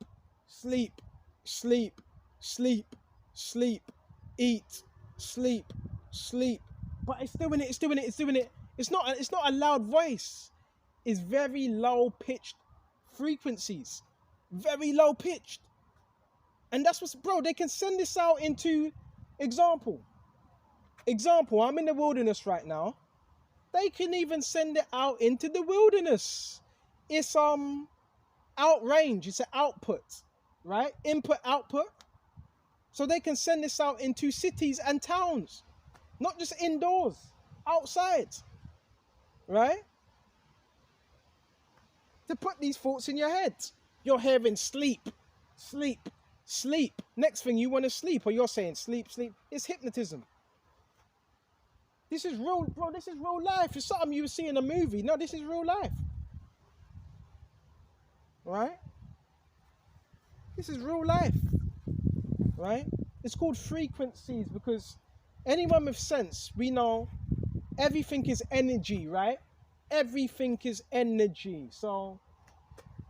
sleep, sleep, sleep, sleep, eat, sleep, sleep. But it's doing it. It's not a loud voice. It's very low pitched frequencies. Very low pitched. And that's what's, bro, they can send this out into example, I'm in the wilderness right now. They can even send it out into the wilderness. It's outrange, it's an output, right? Input, output. So they can send this out into cities and towns, not just indoors, outside, right? To put these thoughts in your head. You're hearing sleep, sleep, sleep. Next thing you want to sleep, or you're saying sleep, sleep. It's hypnotism. This is real, bro, this is real life. It's something you see in a movie. No, this is real life. Right? This is real life. Right? It's called frequencies because anyone with sense, we know everything is energy, right? Everything is energy. So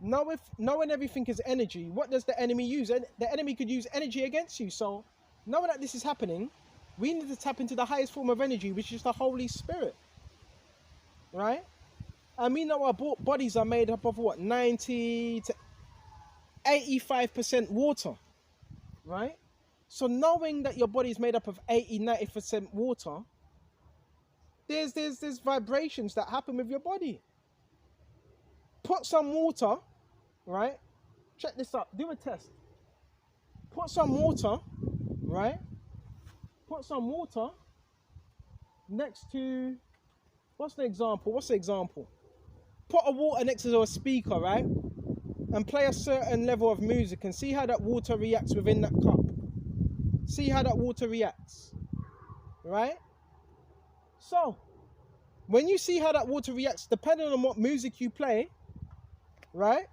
knowing everything is energy, what does the enemy use? The enemy could use energy against you. So knowing that this is happening, we need to tap into the highest form of energy, which is the Holy Spirit. Right? And we know our bodies are made up of what? 90 to 85% water. Right? So knowing that your body is made up of 80-90% water, there's vibrations that happen with your body. Put some water, right? Check this out. Do a test. Put some water, right? Put some water next to, what's the example? Put a water next to a speaker, right? And play a certain level of music and see how that water reacts within that cup. See how that water reacts, right? So, when you see how that water reacts, depending on what music you play, right?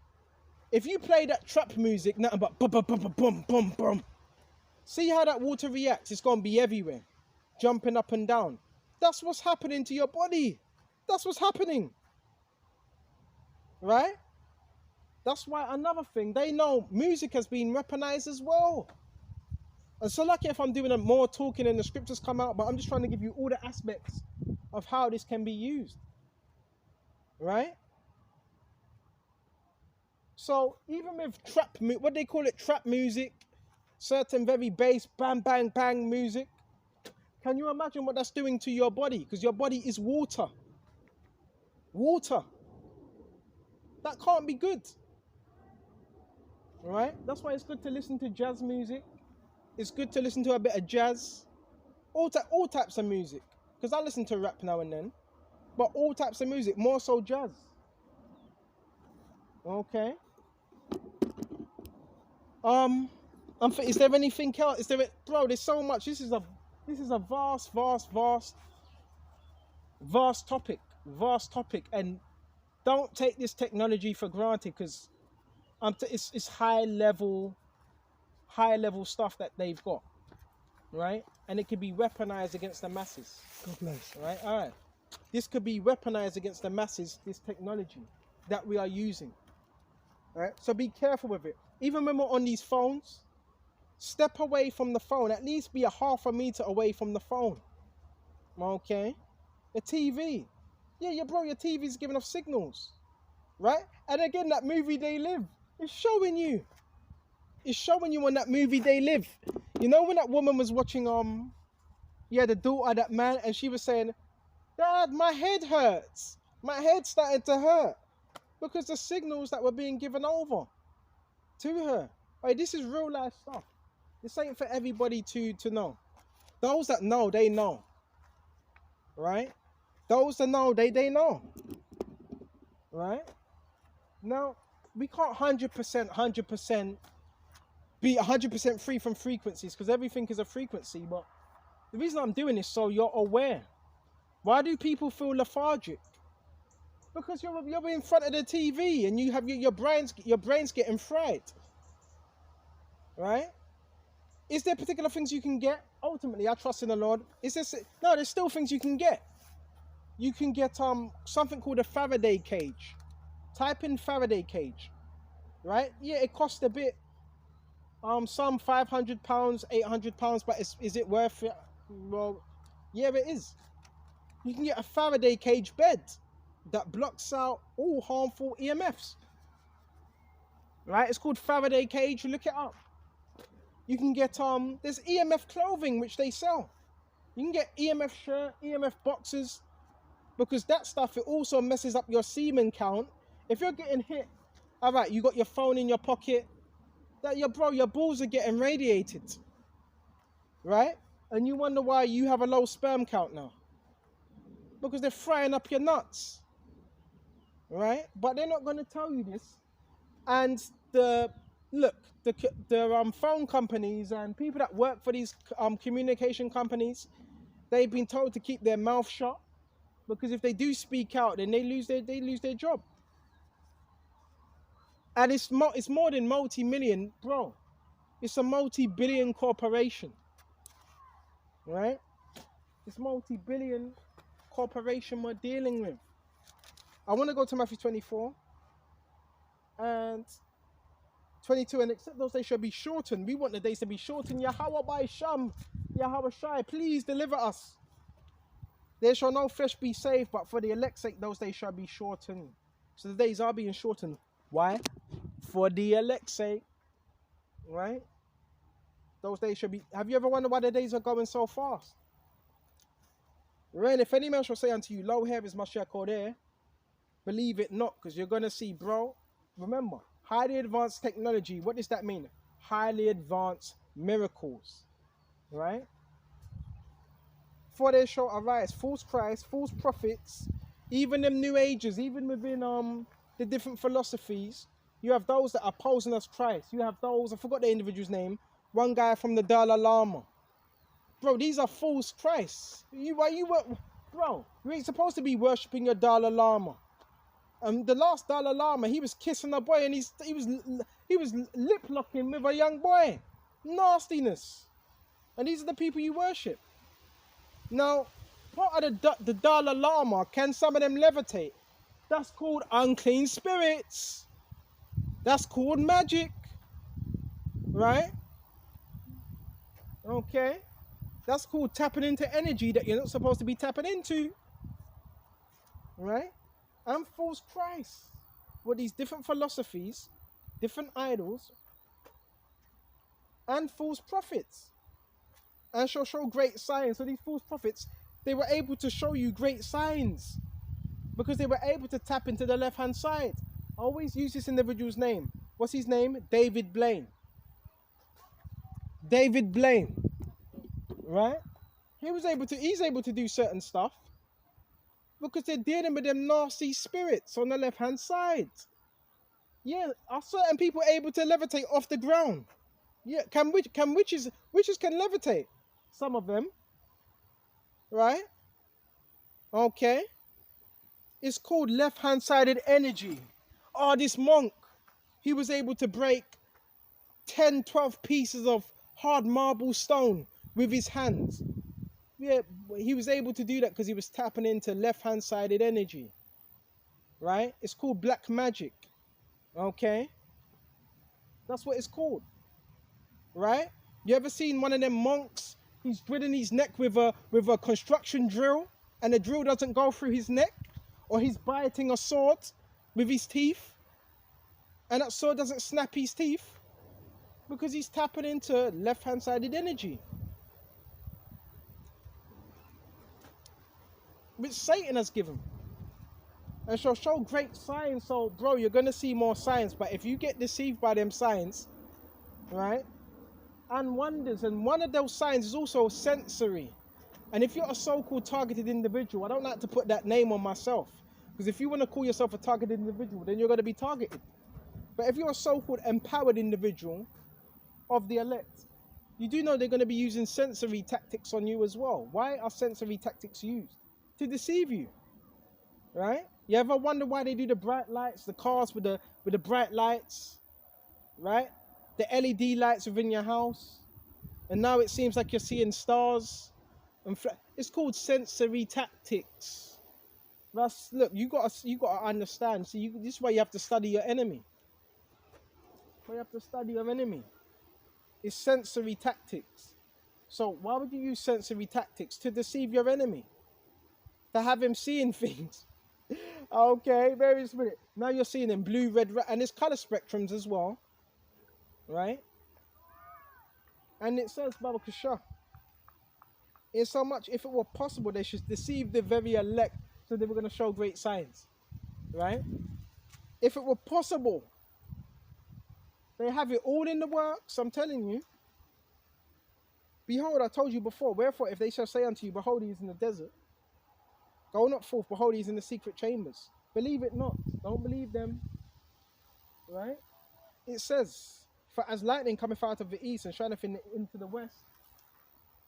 If you play that trap music, nothing but bum, bum, bum, bum, bum, bum, bum. See how that water reacts. It's going to be everywhere, jumping up and down. That's what's happening to your body. That's what's happening, right? That's why another thing, they know music has been weaponized as well. And so lucky if I'm doing more talking and the scriptures come out, but I'm just trying to give you all the aspects of how this can be used, right? So even with trap, what they call it, trap music, certain very bass, bang, bang, bang music, can you imagine what that's doing to your body? Because your body is water. Water. That can't be good, right? That's why it's good to listen to jazz music. It's good to listen to a bit of jazz, all types of music. Because I listen to rap now and then, but all types of music, more so jazz. Okay. Is there anything else? Bro? There's so much. This is a vast topic, and don't take this technology for granted because it's high level stuff that they've got, right? And it could be weaponized against the masses. God bless. Right? All right. This could be weaponized against the masses, this technology that we are using. Right? So be careful with it. Even when we're on these phones, step away from the phone. At least be a half a meter away from the phone. Okay? The TV. Yeah, your TV's giving off signals. Right? And again, that movie They Live is showing you. It's showing you on that movie They Live. You know when that woman was watching the daughter, that man, and she was saying, Dad, my head hurts. My head started to hurt. Because the signals that were being given over to her. Right, this is real life stuff. This ain't for everybody to know. Those that know, they know. Right? Those that know, they know. Right? Now, we can't 100% be 100% free from frequencies because everything is a frequency. But the reason I'm doing this so you're aware. Why do people feel lethargic? Because you're in front of the TV and you have your brain's getting fried. Right? Is there particular things you can get? Ultimately, I trust in the Lord. No, there's still things you can get. You can get something called a Faraday cage. Type in Faraday cage. Right? Yeah, it costs a bit. Some £500, £800, but is it worth it? Well, yeah, it is. You can get a Faraday cage bed that blocks out all harmful EMFs. Right? It's called Faraday cage. Look it up. You can get there's EMF clothing which they sell. You can get EMF shirt, EMF boxes, because that stuff, it also messes up your semen count. If you're getting hit All right, you got your phone in your pocket. That your balls are getting radiated, right? And you wonder why you have a low sperm count now. Because they're frying up your nuts, right? But they're not going to tell you this. And the look, the phone companies and people that work for these communication companies, they've been told to keep their mouth shut, because if they do speak out, then they lose their job. And it's more than multi-million, bro. It's a multi-billion corporation, right? It's multi-billion corporation we're dealing with. I want to go to Matthew 24 and 22, and except those days shall be shortened. We want the days to be shortened. Yahweh by Sham, Yahweh Shai, please deliver us. There shall no flesh be saved, but for the elect's sake, those days shall be shortened. So the days are being shortened. Why? For the elect's sake, right? Those days shall be. Have you ever wondered why the days are going so fast? Right? If any man shall say unto you, lo, here is Mashiach Koder, believe it not, because you're going to see, bro. Remember, highly advanced technology. What does that mean? Highly advanced miracles, right? For there shall arise false Christ, false prophets, even them new ages, even within the different philosophies. You have those that are posing as Christ. You have those, I forgot the individual's name, one guy from the Dalai Lama. Bro, these are false Christs. Bro, you ain't supposed to be worshipping your Dalai Lama. The last Dalai Lama, he was kissing a boy, and he was lip locking with a young boy. Nastiness. And these are the people you worship. Now, part of the Dalai Lama, can some of them levitate? That's called unclean spirits. That's called magic. Right? Okay. That's called tapping into energy that you're not supposed to be tapping into. Right? And false Christ. With these different philosophies, different idols, and false prophets. And shall show great signs. So these false prophets, they were able to show you great signs because they were able to tap into the left-hand side. I always use this individual's name. What's his name? David Blaine. David Blaine. Right? He's able to do certain stuff because they're dealing with them nasty spirits on the left-hand side. Yeah, are certain people able to levitate off the ground? Yeah, witches can levitate? Some of them. Right? Okay. It's called left-hand sided energy. Oh, this monk, he was able to break 10, 12 pieces of hard marble stone with his hands. Yeah, he was able to do that because he was tapping into left-hand sided energy. Right? It's called black magic. Okay? That's what it's called. Right? You ever seen one of them monks? He's drilling his neck with a construction drill, and the drill doesn't go through his neck, or he's biting a sword with his teeth, and that sword doesn't snap his teeth because he's tapping into left-hand sided energy, which Satan has given, and shall show great signs. So, bro, you're gonna see more signs, but if you get deceived by them signs, right? And wonders, and one of those signs is also sensory. And if you're a so-called targeted individual, I don't like to put that name on myself, because if you want to call yourself a targeted individual, then you're going to be targeted. But if you're a so-called empowered individual of the elect, you do know they're going to be using sensory tactics on you as well. Why are sensory tactics used? To deceive you, right? You ever wonder why they do the bright lights, the cars with the bright lights, right? The LED lights within your house, and now it seems like you're seeing stars. It's called sensory tactics. Look, you gotta understand. See, this is why you have to study your enemy. You have to study your enemy. It's sensory tactics. So why would you use sensory tactics? To deceive your enemy, to have him seeing things. Okay, very spirit. Now you're seeing in blue, red, and there's color spectrums as well. Right? And it says, Baba Kasha, in so much, if it were possible, they should deceive the very elect, so they were going to show great signs. Right? If it were possible, They have it all in the works, I'm telling you. Behold, I told you before, wherefore if they shall say unto you, behold, he is in the desert, go not forth, behold, he is in the secret chambers. Believe it not. Don't believe them. Right? It says, for as lightning cometh out of the east and shineth into the west.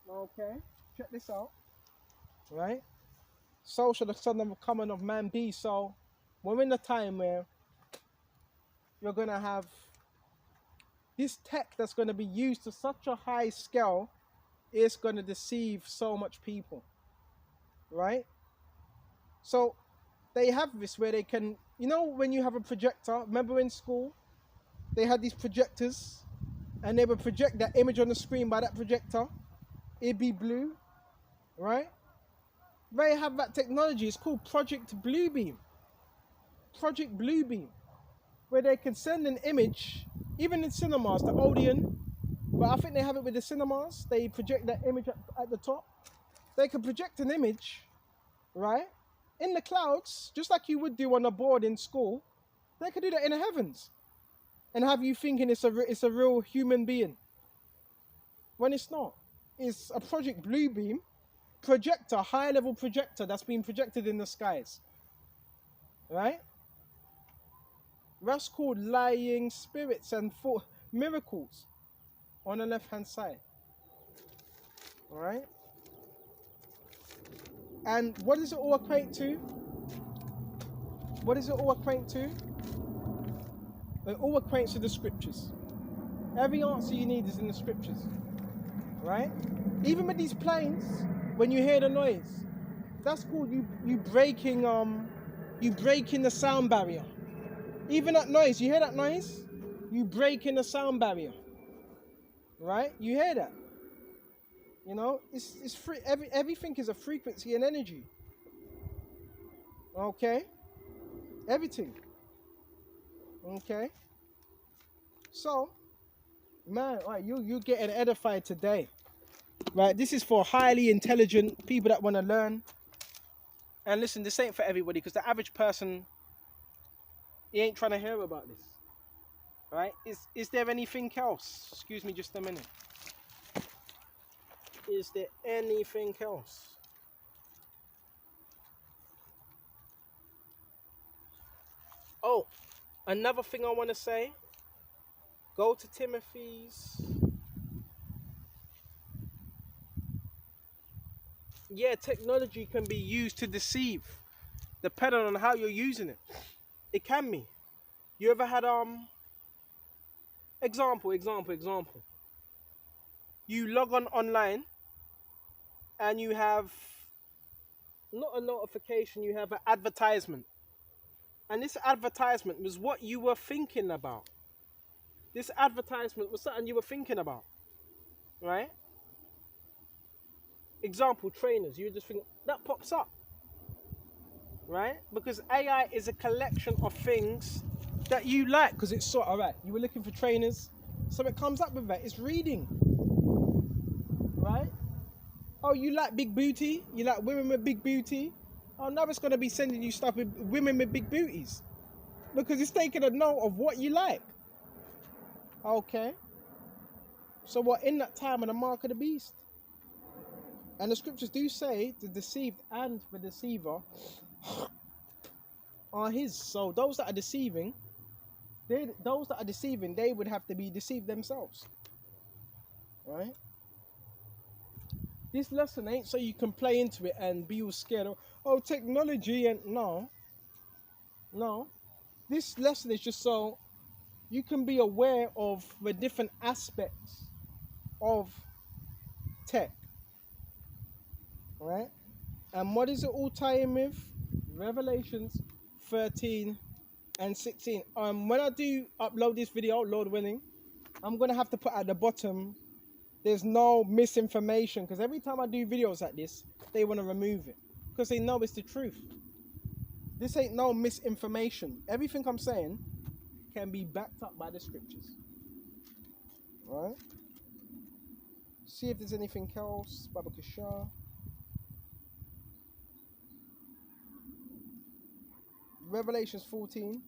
Okay, check this out. Right? So shall the Son of Coming of Man be. So we're in the time where you're going to have this tech that's going to be used to such a high scale, it's going to deceive so much people. Right? So they have this where they can, you know, when you have a projector, remember in school, they had these projectors and they would project that image on the screen by that projector. It'd be blue, right? They have that technology. It's called Project Bluebeam. Project Bluebeam, where they can send an image, even in cinemas, the Odeon, but I think they have it with the cinemas. They project that image at the top. They can project an image, right, in the clouds, just like you would do on a board in school. They could do that in the heavens and have you thinking it's a real human being, when it's not. It's a Project Bluebeam projector, high-level projector that's being projected in the skies, right? That's called lying spirits and miracles on the left-hand side, all right? And what does it all equate to? What does it all equate to? It all equates to the scriptures. Every answer you need is in the scriptures, right? Even with these planes, when you hear the noise, that's called you breaking the sound barrier. Even that noise, you hear that noise? You breaking the sound barrier, right? You hear that? You know, it's free. Everything is a frequency and energy. Okay, everything. Okay. So, man, right, you getting edified today, right? This is for highly intelligent people that want to learn. And listen, this ain't for everybody, because the average person, he ain't trying to hear about this, right? Is there anything else? Excuse me just a minute. Is there anything else? Oh, another thing I want to say. Go to Timothy's. Yeah, technology can be used to deceive, depending on how you're using it. It can be. You ever had example. You log on online and you have not a notification, you have an advertisement. And this advertisement was what you were thinking about. This advertisement was something you were thinking about, right? Example, trainers. You just think that pops up, right? Because AI is a collection of things that you like, because it's sort of, right, you were looking for trainers, so it comes up with that. It's reading, right? Oh, you like big booty? You like women with big booty? Oh, now it's going to be sending you stuff with women with big booties, because it's taking a note of what you like. Okay. So we're in that time of the mark of the beast. And the scriptures do say the deceived and the deceiver are his. So those that are deceiving, they would have to be deceived themselves. Right? This lesson ain't so you can play into it and be all scared of, oh, technology, and no. This lesson is just so you can be aware of the different aspects of tech. Right? And what does it all tie in with? Revelations 13 and 16. When I do upload this video, Lord willing, I'm going to have to put at the bottom, there's no misinformation, because every time I do videos like this, they want to remove it, because they know it's the truth. This ain't no misinformation. Everything I'm saying can be backed up by the scriptures. Alright? See if there's anything else. Baba Kishar. Revelations 14.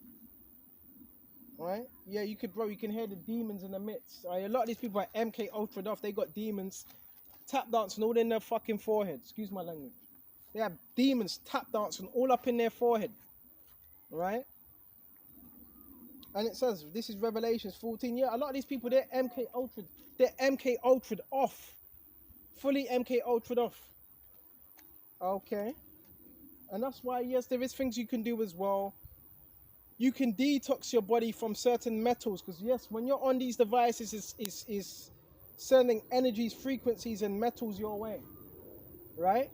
Right? Yeah, you can hear the demons in the midst. A lot of these people are MK Ultra off. They got demons tap dancing all in their fucking forehead. Excuse my language. They have demons tap dancing all up in their forehead. Right? And it says, this is Revelations 14. Yeah, a lot of these people, they're MK Ultra. They're MK Ultra off. Fully MK Ultra off. Okay. And that's why, yes, there is things you can do as well. You can detox your body from certain metals. Because, yes, when you're on these devices, is sending energies, frequencies, and metals your way. Right?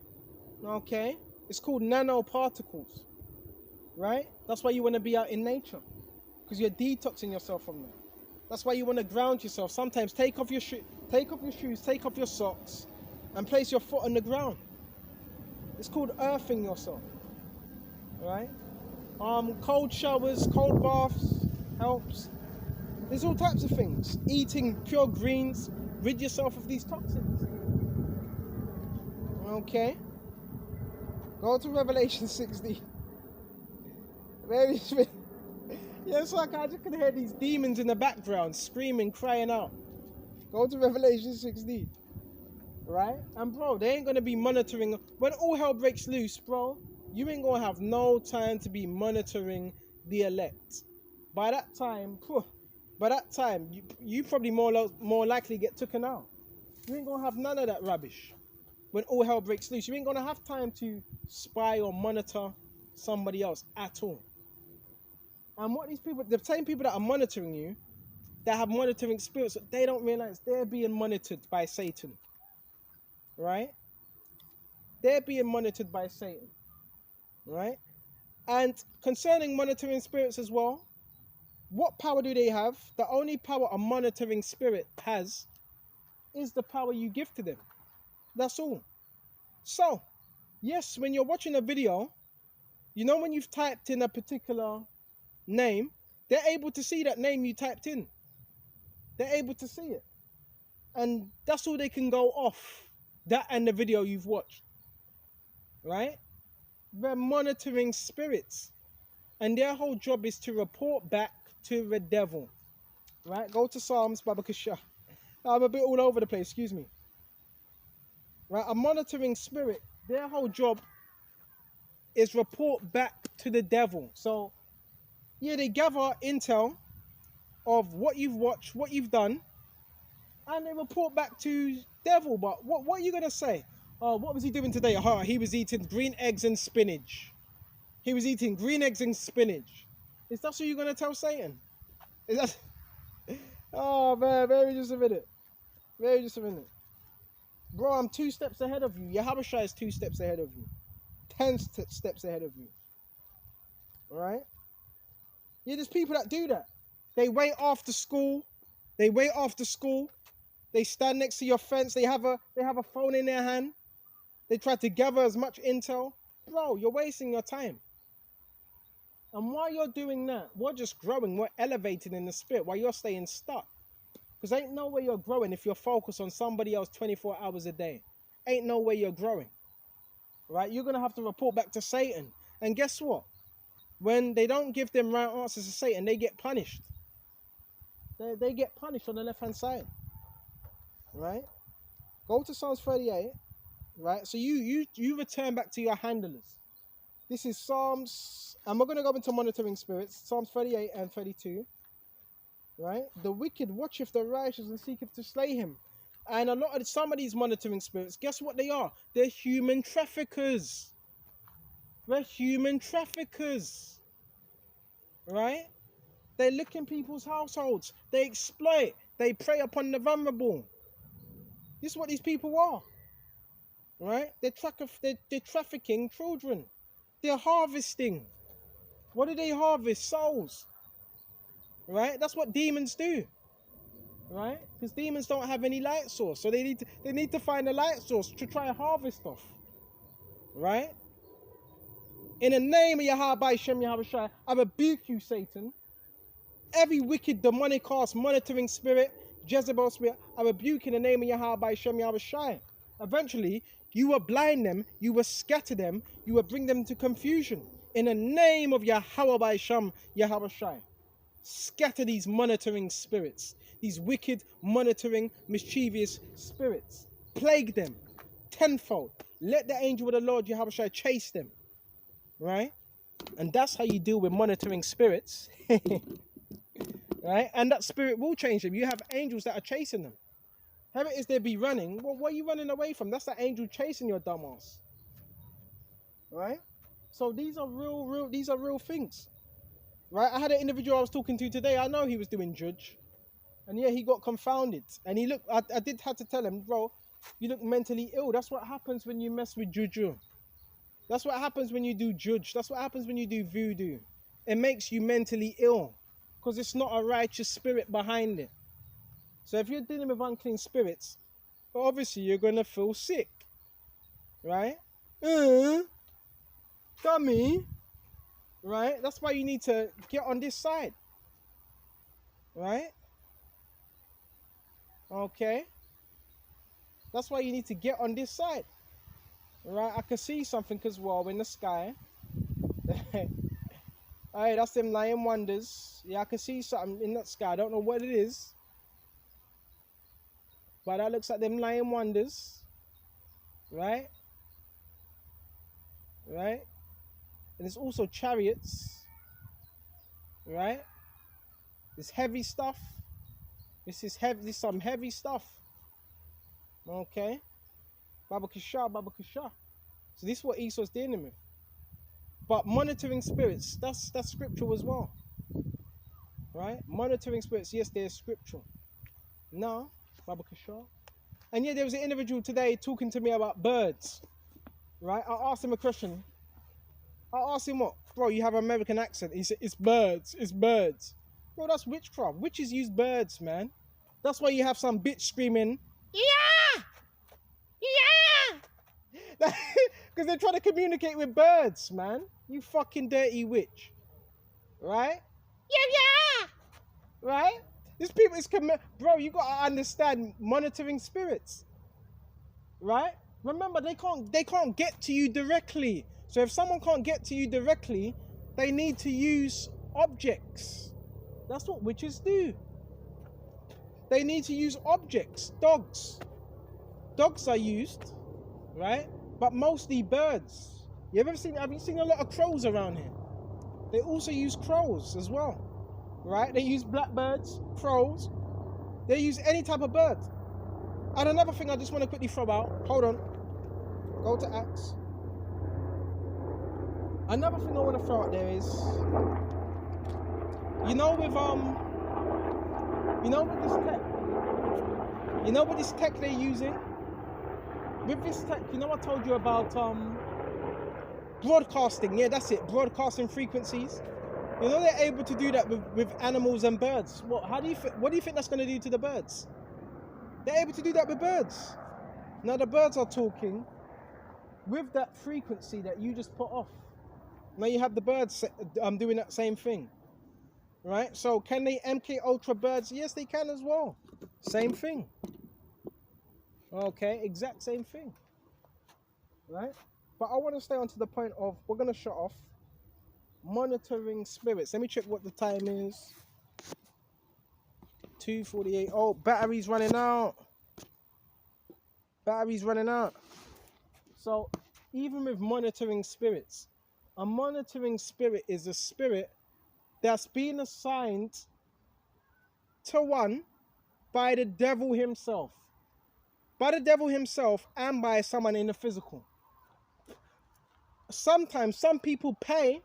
Okay. It's called nanoparticles. Right? That's why you want to be out in nature. Because you're detoxing yourself from that. That's why you want to ground yourself. Sometimes take off your shoes, take off your socks, and place your foot on the ground. It's called earthing yourself. Right? Cold showers, cold baths helps. There's all types of things. Eating pure greens, rid yourself of these toxins. Okay. Go to Revelation 16. Yes, like I just can hear these demons in the background screaming, crying out. Go to Revelation 16. Right? And bro, they ain't gonna be monitoring. When all hell breaks loose, bro, you ain't gonna have no time to be monitoring the elect. By that time, you probably more likely get taken out. You ain't gonna have none of that rubbish. When all hell breaks loose, you ain't gonna have time to spy or monitor somebody else at all. And what these people, the same people that are monitoring you, that have monitoring spirits, they don't realize they're being monitored by Satan. Right? They're being monitored by Satan. Right? And concerning monitoring spirits as well, what power do they have? The only power a monitoring spirit has is the power you give to them. That's all. So, yes, when you're watching a video, you know when you've typed in a particular name, they're able to see that name you typed in. They're able to see it. And that's all they can go off. That and the video you've watched. Right? They're monitoring spirits. And their whole job is to report back to the devil. Right? Go to Psalms, Babakasha. I'm a bit all over the place, excuse me. Right? A monitoring spirit, their whole job is report back to the devil. So, yeah, they gather intel of what you've watched, what you've done, and they report back to devil. But what are you going to say? Oh, what was he doing today? Oh, he was eating green eggs and spinach. He was eating green eggs and spinach. Is that what you're going to tell Satan? Is that... Oh, man, maybe just a minute. Maybe just a minute. Bro, I'm 2 steps ahead of you. Yahabashai is 2 steps ahead of you. 10 steps ahead of you. Alright? Yeah, there's people that do that. They wait after school. They stand next to your fence. They have a phone in their hand. They try to gather as much intel. Bro, you're wasting your time. And while you're doing that, we're just growing. We're elevating in the spirit while you're staying stuck. Because ain't no way you're growing if you're focused on somebody else 24 hours a day. Ain't no way you're growing. Right? You're going to have to report back to Satan. And guess what? When they don't give them right answers to Satan, they get punished. They get punished on the left-hand side. Right? Go to Psalms 38. Right? So you return back to your handlers. This is Psalms, and we're going to go into monitoring spirits. Psalms 38 and 32. Right? The wicked watcheth the righteous and seeketh to slay him. And some of these monitoring spirits, guess what they are? They're human traffickers. They're human traffickers. Right? They look in people's households. They exploit. They prey upon the vulnerable. This is what these people are. Right? They're trafficking children. They're harvesting. What do they harvest? Souls. Right? That's what demons do. Right? Because demons don't have any light source. So they need to find a light source to try and harvest off. Right? In the name of Yahweh Shem Yahweh, I rebuke you, Satan. Every wicked demonic cast monitoring spirit, Jezebel spirit, I rebuke in the name of Yahweh Shem Yahweh. Eventually, you will blind them, you will scatter them, you will bring them to confusion. In the name of Yahweh Shem Yahweh. Scatter these monitoring spirits, these wicked, monitoring, mischievous spirits. Plague them tenfold. Let the angel of the Lord Yahushua chase them. Right? And that's how you deal with monitoring spirits. Right? And that spirit will change them. You have angels that are chasing them. How it is they be running? Well, what are you running away from? That's that angel chasing your dumbass. Right? So these are real things. Right? I had an individual I was talking to today. I know he was doing judge. And yeah, he got confounded. And he looked, I did have to tell him, bro, you look mentally ill. That's what happens when you mess with juju. That's what happens when you do judge. That's what happens when you do voodoo. It makes you mentally ill. Because it's not a righteous spirit behind it. So if you're dealing with unclean spirits, obviously you're going to feel sick. Right? Dummy. Right? That's why you need to get on this side. Right? Okay? That's why you need to get on this side. Right? I can see something as well in the sky. Alright, that's them lying wonders. Yeah, I can see something in that sky. I don't know what it is. But that looks like them lying wonders. Right? Right? And there's also chariots. Right? This heavy stuff. This is heavy. This is some heavy stuff. Okay? Baba Kisha, Baba Kisha. So this is what Esau's dealing with. But monitoring spirits, that's scriptural as well. Right? Monitoring spirits, yes, they're scriptural. No, Baba Kisha. And yeah, there was an individual today talking to me about birds. Right? I asked him a question. I asked him what? Bro, you have an American accent. He said, it's birds. It's birds. Bro, that's witchcraft. Witches use birds, man. That's why you have some bitch screaming, yeah! Yeah! Because they're trying to communicate with birds, man. You fucking dirty witch. Right? Yeah! Right? These people is bro, you gotta understand monitoring spirits. Right? Remember, they can't get to you directly. So if someone can't get to you directly, they need to use objects. That's what witches do. They need to use objects. Dogs. Dogs are used, right? But mostly birds. Have you seen a lot of crows around here? They also use crows as well, right? They use blackbirds, crows. They use any type of bird. And another thing I just want to quickly throw out. Hold on. Go to Acts. Another thing I want to throw out there is, with this tech they're using. With this tech, I told you about broadcasting. Yeah, that's it. Broadcasting frequencies. They're able to do that with animals and birds. What do you think that's going to do to the birds? They're able to do that with birds. Now the birds are talking with that frequency that you just put off. Now you have the birds doing that same thing. Right? So can they MK Ultra birds? Yes, they can as well. Same thing. Okay, exact same thing. Right? But I want to stay on to the point of, we're going to shut off monitoring spirits. Let me check what the time is. 2:48. Oh, battery's running out. Battery's running out. So even with monitoring spirits, a monitoring spirit is a spirit that's been assigned to one by the devil himself. By the devil himself and by someone in the physical. Sometimes some people pay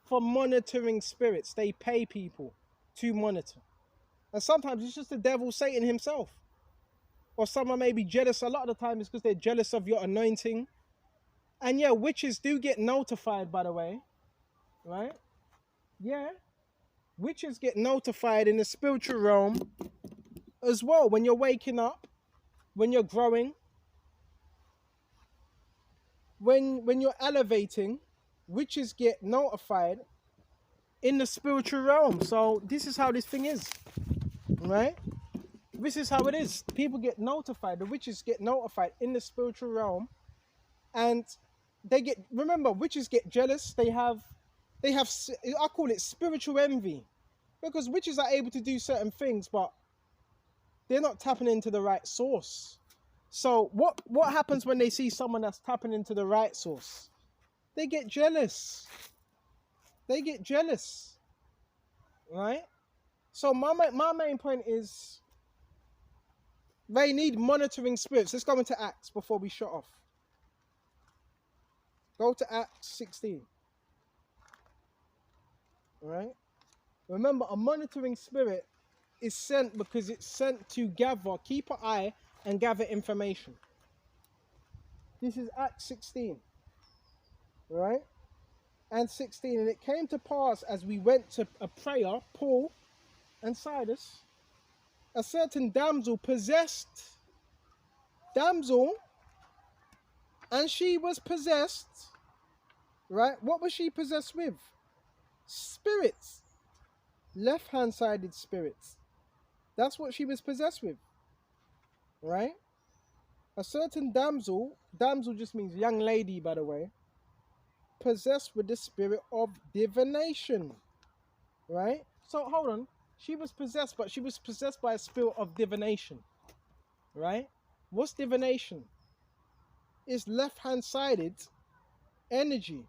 for monitoring spirits. They pay people to monitor. And sometimes it's just the devil, Satan himself. Or someone may be jealous. A lot of the time it's because they're jealous of your anointing. And yeah, witches do get notified, by the way. Right? Yeah. Witches get notified in the spiritual realm as well. When you're waking up, when you're growing, when you're elevating, witches get notified in the spiritual realm. So this is how this thing is. Right? This is how it is. People get notified. The witches get notified in the spiritual realm. And remember, witches get jealous. They have They have, I call it spiritual envy, because witches are able to do certain things, but they're not tapping into the right source. So what happens when they see someone that's tapping into the right source? They get jealous. They get jealous, right? So my main point is they need monitoring spirits. Let's go into Acts before we shut off. Go to Acts 16. Right? Remember, a monitoring spirit is sent because it's sent to gather, keep an eye, and gather information. This is Acts 16. Right? And 16. And it came to pass as we went to a prayer, Paul and Silas, a certain damsel possessed. Damsel, and she was possessed. Right? What was she possessed with? Spirits. Left-hand sided spirits. That's what she was possessed with. Right? A certain damsel just means young lady, by the way, possessed with the spirit of divination. Right? So hold on. She was possessed, but she was possessed by a spirit of divination. Right? What's divination? It's left-hand sided energy.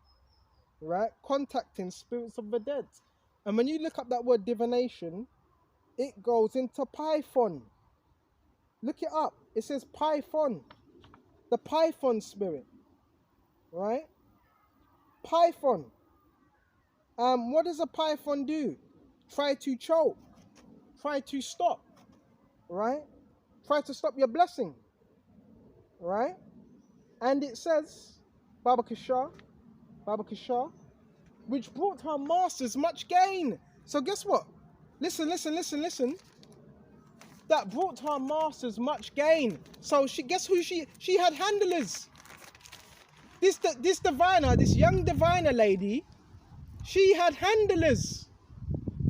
Right? Contacting spirits of the dead. And when you look up that word divination, it goes into Python. Look it up. It says Python. The Python spirit. Right? Python. What does a python do? Try to choke. Try to stop. Right? Try to stop your blessing. Right? And it says, Baba Kishar, which brought her masters much gain. So guess what? Listen. That brought her masters much gain. So guess who she had handlers. This diviner, this young diviner lady, she had handlers.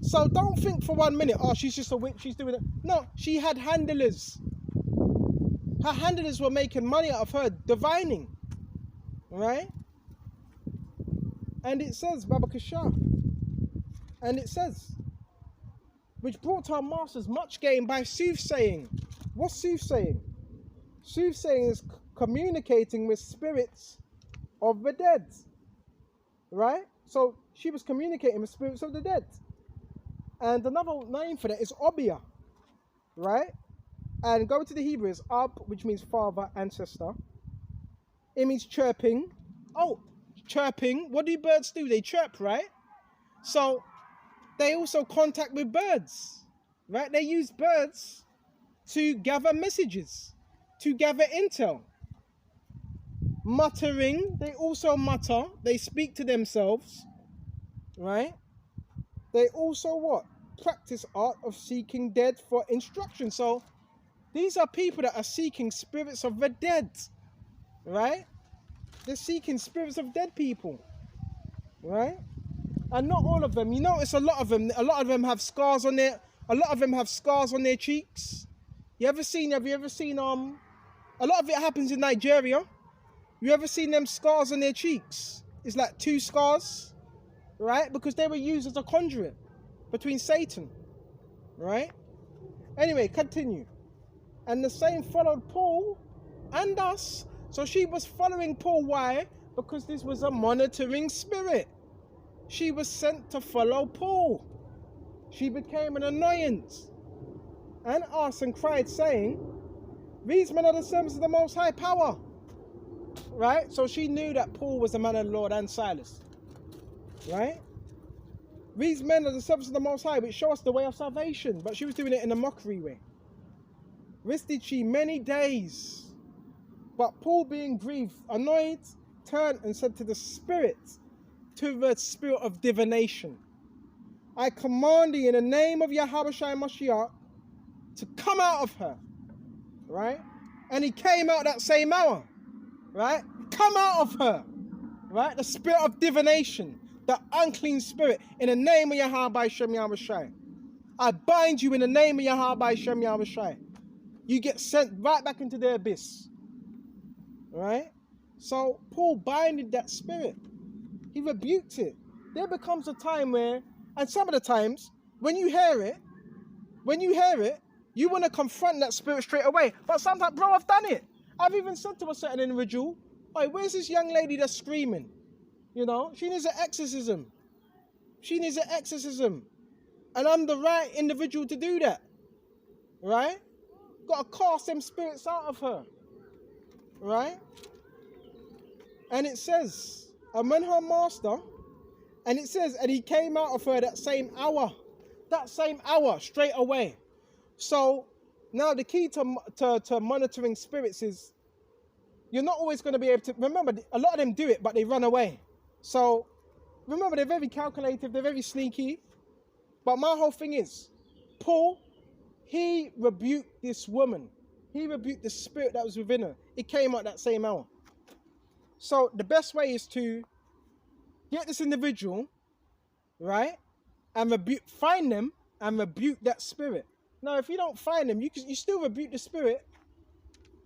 So don't think for 1 minute, oh, she's just a witch, she's doing it. No, she had handlers. Her handlers were making money out of her divining. Right? And it says, Baba Kishar. And it says, which brought our masters much gain by soothsaying. What's soothsaying? Soothsaying is communicating with spirits of the dead. Right? So she was communicating with spirits of the dead. And another name for that is Obia. Right? And going to the Hebrew is Ab, which means father, ancestor. It means chirping. Oh, chirping. What do birds do? They chirp, right? So they also contact with birds, right? They use birds to gather messages, to gather intel. Muttering, they also mutter. They speak to themselves, right? They also what? Practice art of seeking dead for instruction. So these are people that are seeking spirits of the dead, right? They're seeking spirits of dead people, right? And not all of them. You notice a lot of them have scars on their, cheeks. Have you ever seen, a lot of it happens in Nigeria. You ever seen them scars on their cheeks? It's like 2 scars, right? Because they were used as a conduit between Satan, right? Anyway, continue. And the same followed Paul and us. So she was following Paul. Why? Because this was a monitoring spirit. She was sent to follow Paul. She became an annoyance and asked and cried, saying, these men are the servants of the Most High Power. Right? So she knew that Paul was the man of the Lord and Silas. Right? These men are the servants of the Most High, which show us the way of salvation. But she was doing it in a mockery way. This did she many days. But Paul, being grieved, annoyed, turned and said to the spirit of divination, I command thee in the name of Yahweh Shai Mashiach to come out of her. Right? And he came out that same hour. Right? Come out of her. Right? The spirit of divination, the unclean spirit, in the name of Yahweh Shem Yahweh Shai. I bind you in the name of Yahweh Shem Yahweh Shai. You get sent right back into the abyss. Right? So Paul binded that spirit. He rebuked it. there becomes a time where, and some of the times, when you hear it, you want to confront that spirit straight away. But sometimes, bro, I've done it. I've even said to a certain individual, "Hey, where's this young lady that's screaming? You know, she needs an exorcism. She needs an exorcism." And I'm the right individual to do that. Right? Got to cast them spirits out of her. Right? And it says, and when her master, and it says, and he came out of her that same hour, straight away. So now the key to monitoring spirits is, you're not always going to be able to, remember, a lot of them do it, but they run away. So remember, they're very calculative, they're very sneaky. But my whole thing is, Paul, he rebuked this woman. He rebuked the spirit that was within her. It came out that same hour. So the best way is to get this individual, right, and find them and rebuke that spirit. Now, if you don't find them, you still rebuke the spirit,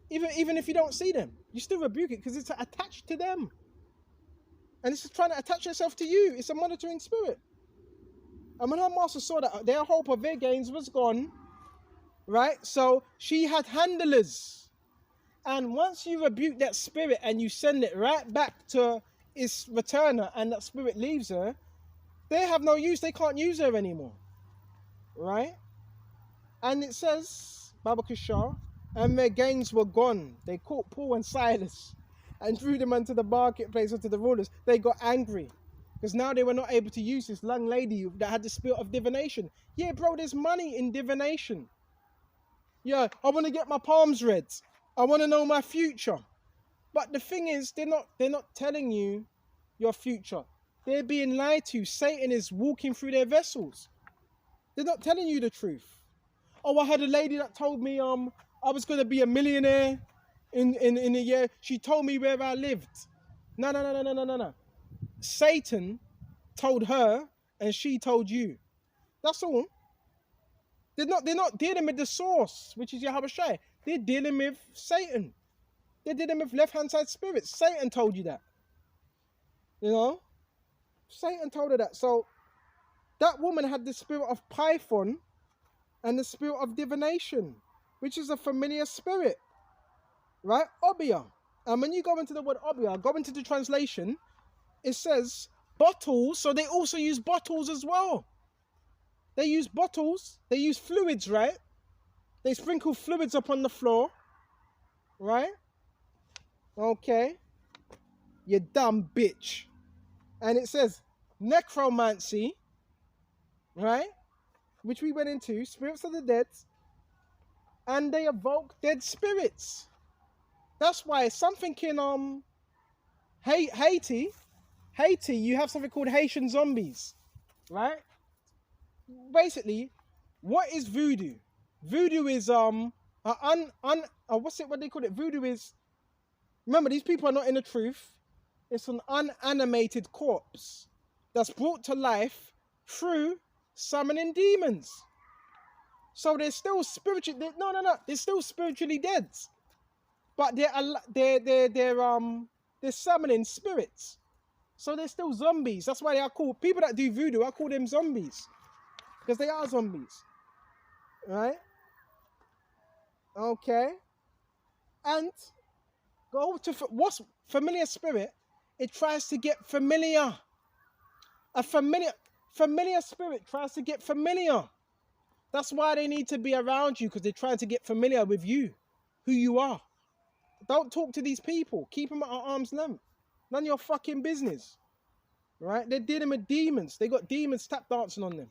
even if you don't see them. You still rebuke it because it's attached to them. And it's trying to attach itself to you. It's a monitoring spirit. And when her master saw that their hope of their gains was gone, right, so she had handlers. And once you rebuke that spirit and you send it right back to its returner and that spirit leaves her, they have no use. They can't use her anymore. Right? And it says, Baba Kishar, and their gains were gone. They caught Paul and Silas and threw them into the marketplace, onto the rulers. They got angry because now they were not able to use this young lady that had the spirit of divination. Yeah, bro, there's money in divination. Yeah, I want to get my palms read. I want to know my future. But the thing is, they're not telling you your future. They're being lied to. Satan is walking through their vessels. They're not telling you the truth. Oh, I had a lady that told me I was going to be a millionaire in a year. She told me where I lived. No. Satan told her and she told you. That's all. They're not dealing with the source, which is Yahweh Shai. They're dealing with Satan. They're dealing with left-hand side spirits. Satan told you that. You know? Satan told her that. So that woman had the spirit of Python and the spirit of divination, which is a familiar spirit. Right? Obia. And when you go into the word obia, go into the translation, it says bottles. So they also use bottles as well. They use bottles. They use fluids, right? They sprinkle fluids upon the floor. Right? Okay. You dumb bitch. And it says necromancy. Right? Which we went into. Spirits of the dead. And they evoke dead spirits. That's why something in Haiti, you have something called Haitian zombies. Right? Basically, what is voodoo? Voodoo is what they call it? Voodoo is, remember, these people are not in the truth. It's an unanimated corpse that's brought to life through summoning demons. So they're still spiritually, they're still spiritually dead, but they're summoning spirits. So they're still zombies. That's why they are called, people that do voodoo, I call them zombies. Because they are zombies. Right? Okay. And go to what's familiar spirit? It tries to get familiar. A familiar spirit tries to get familiar. That's why they need to be around you, because they're trying to get familiar with you, who you are. Don't talk to these people. Keep them at arm's length. None of your fucking business. Right? They're dealing with demons. They got demons tap dancing on them.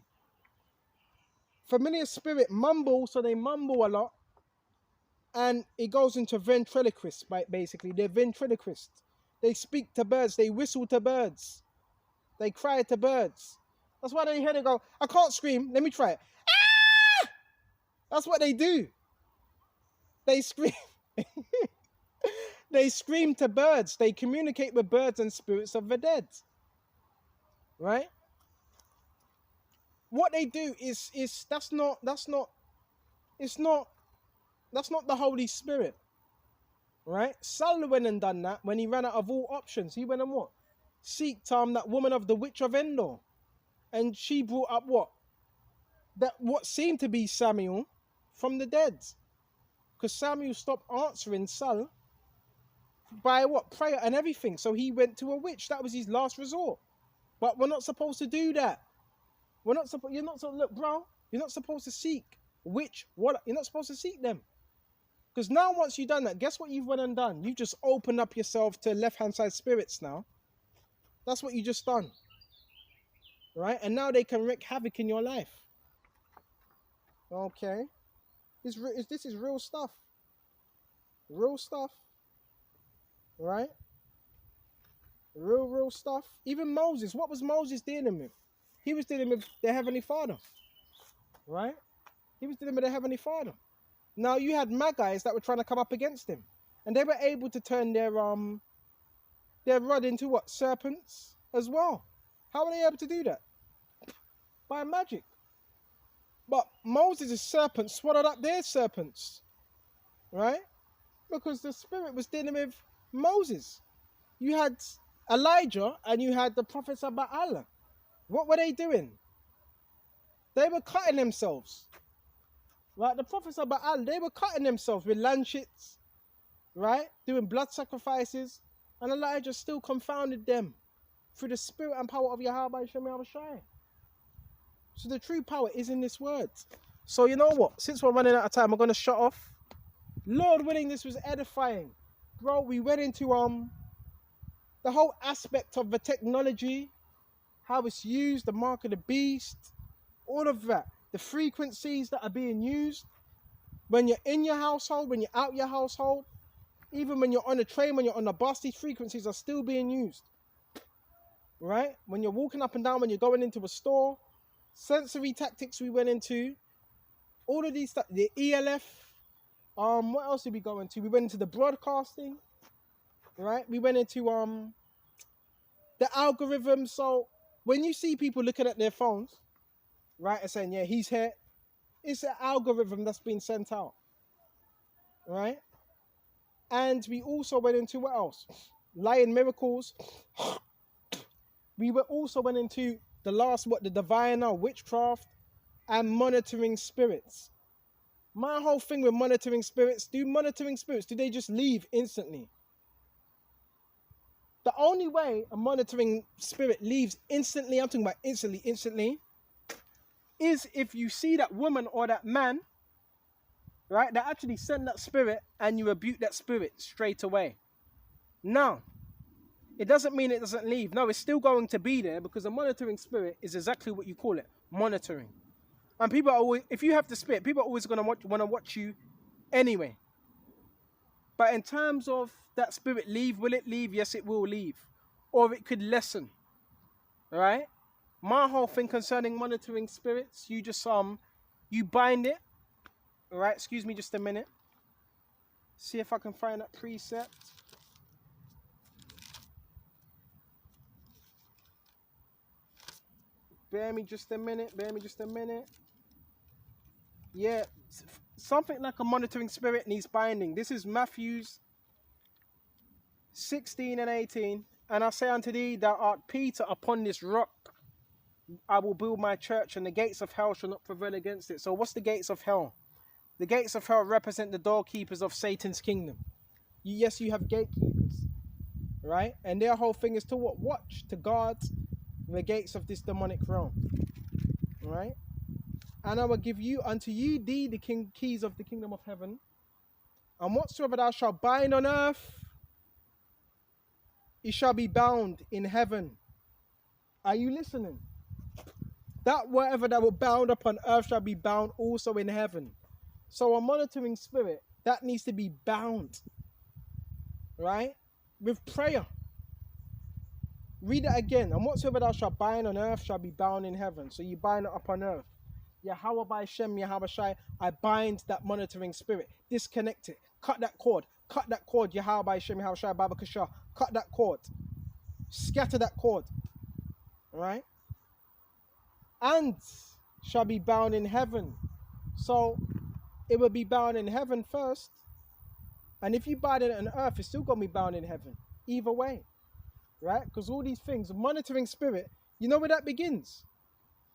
Familiar spirit mumble, so they mumble a lot. And it goes into ventriloquist, basically. They're ventriloquist. They speak to birds. They whistle to birds. They cry to birds. That's why they hear they go, I can't scream. Let me try it. Ah! That's what they do. They scream. They scream to birds. They communicate with birds and spirits of the dead. Right? What they do is that's not the Holy Spirit. Right? Saul went and done that when he ran out of all options. He went and what? seeked that woman of the witch of Endor, and she brought up what seemed to be Samuel from the dead, because Samuel stopped answering Saul by prayer and everything. So he went to a witch. That was his last resort. But we're not supposed to do that. We're not supposed. You're not look, bro. You're not supposed to seek you're not supposed to seek them. Because now once you've done that, guess what you've went and done? You've just opened up yourself to left-hand side spirits now. That's what you just done. Right? And now they can wreak havoc in your life. Okay? This is real stuff. Real stuff. Right? Real stuff. Even Moses. What was Moses dealing with? He was dealing with the Heavenly Father. Right? He was dealing with the Heavenly Father. Now you had Magi's that were trying to come up against him. And they were able to turn their rod into what? Serpents as well. How were they able to do that? By magic. But Moses' serpents swallowed up their serpents. Right? Because the Spirit was dealing with Moses. You had Elijah and you had the prophets of Baal. What were they doing? They were cutting themselves. Right? The prophets of Baal, they were cutting themselves with lancets. Right? Doing blood sacrifices. And Elijah still confounded them through the spirit and power of Yahweh Shem Yahushai. So the true power is in this word. So you know what? Since we're running out of time, I'm going to shut off. Lord willing, this was edifying. Bro, we went into the whole aspect of the technology, how it's used, the mark of the beast, all of that. The frequencies that are being used when you're in your household, when you're out your household, even when you're on a train, when you're on a bus, these frequencies are still being used. Right? When you're walking up and down, when you're going into a store, sensory tactics we went into, all of these stuff, the ELF, what else did we go into? We went into the broadcasting, right? We went into the algorithm. So when you see people looking at their phones, right, and saying, yeah, he's here, it's an algorithm that's been sent out, right? And we also went into what else? Lying miracles. We also went into the last, the diviner, witchcraft, and monitoring spirits. My whole thing with monitoring spirits, do they just leave instantly? The only way a monitoring spirit leaves instantly, I'm talking about instantly, is if you see that woman or that man, right, that actually send that spirit and you rebuke that spirit straight away. Now, it doesn't mean it doesn't leave. No, it's still going to be there because a monitoring spirit is exactly what you call it, monitoring. And people are always, if you have the spirit, people are always going to want to watch you anyway. But in terms of that spirit leave, will it leave? Yes, it will leave. Or it could lessen. All right? My whole thing concerning monitoring spirits, you just, you bind it. All right? Excuse me just a minute. See if I can find that precept. Bear me just a minute. Yeah, something like a monitoring spirit needs binding. This is Matthews 16 and 18. And I say unto thee, thou art Peter, upon this rock I will build my church, and the gates of hell shall not prevail against it. So what's the gates of hell? The gates of hell represent the doorkeepers of Satan's kingdom. Yes, you have gatekeepers, right? And their whole thing is to what? Watch, to guard the gates of this demonic realm, right? And I will give unto you the keys of the kingdom of heaven. And whatsoever thou shalt bind on earth, it shall be bound in heaven. Are you listening? That whatever that will bound upon earth shall be bound also in heaven. So a monitoring spirit, that needs to be bound, right? With prayer. Read it again. And whatsoever thou shalt bind on earth shall be bound in heaven. So you bind it up on earth. Yahweh by Shem, Yahweh Shai, I bind that monitoring spirit. Disconnect it. Cut that cord. Yahweh by Shem, Yahweh Shai, Baba Kasha. Cut that cord. Scatter that cord. Right? And shall be bound in heaven. So it will be bound in heaven first. And if you bind it on earth, it's still going to be bound in heaven. Either way. right? Because all these things, a monitoring spirit, you know where that begins?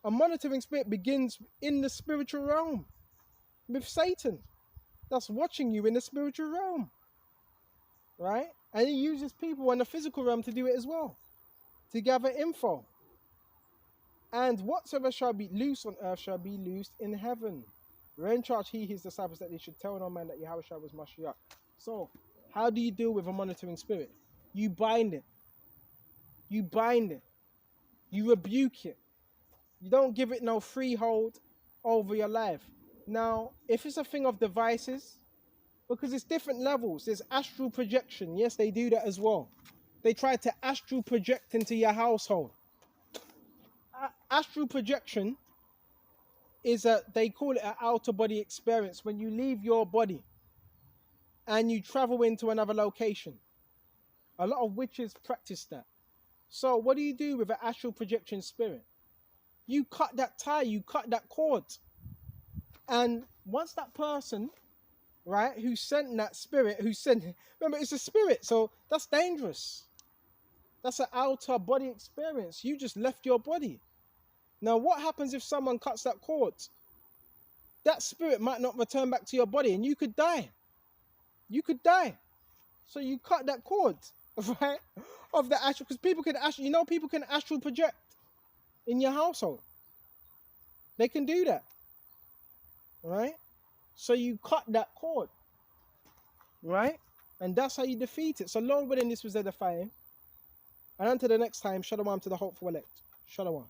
A monitoring spirit begins in the spiritual realm with Satan that's watching you in the spiritual realm, right? And he uses people in the physical realm to do it as well, to gather info. And whatsoever shall be loose on earth shall be loosed in heaven. Wherein charge he his disciples that they should tell no man that Yahweh was Mashiach. So, how do you deal with a monitoring spirit? You bind it. You bind it. You rebuke it. You don't give it no freehold over your life. Now, if it's a thing of devices, because it's different levels. There's astral projection. Yes, they do that as well. They try to astral project into your household. Astral projection is they call it an outer body experience when you leave your body and you travel into another location. A lot of witches practice that. So what do you do with an astral projection spirit? You cut that tie, you cut that cord. And once that person, right, who sent that spirit, remember it's a spirit, so that's dangerous. That's an outer body experience. You just left your body. Now what happens if someone cuts that cord? That spirit might not return back to your body and you could die. You could die. So you cut that cord, right, of the astral, because people can people can astral project in your household. They can do that, right? So you cut that cord, right? And that's how you defeat it. So Lord willing, this was edifying. And until the next time, shalom to the hopeful elect. Shalom.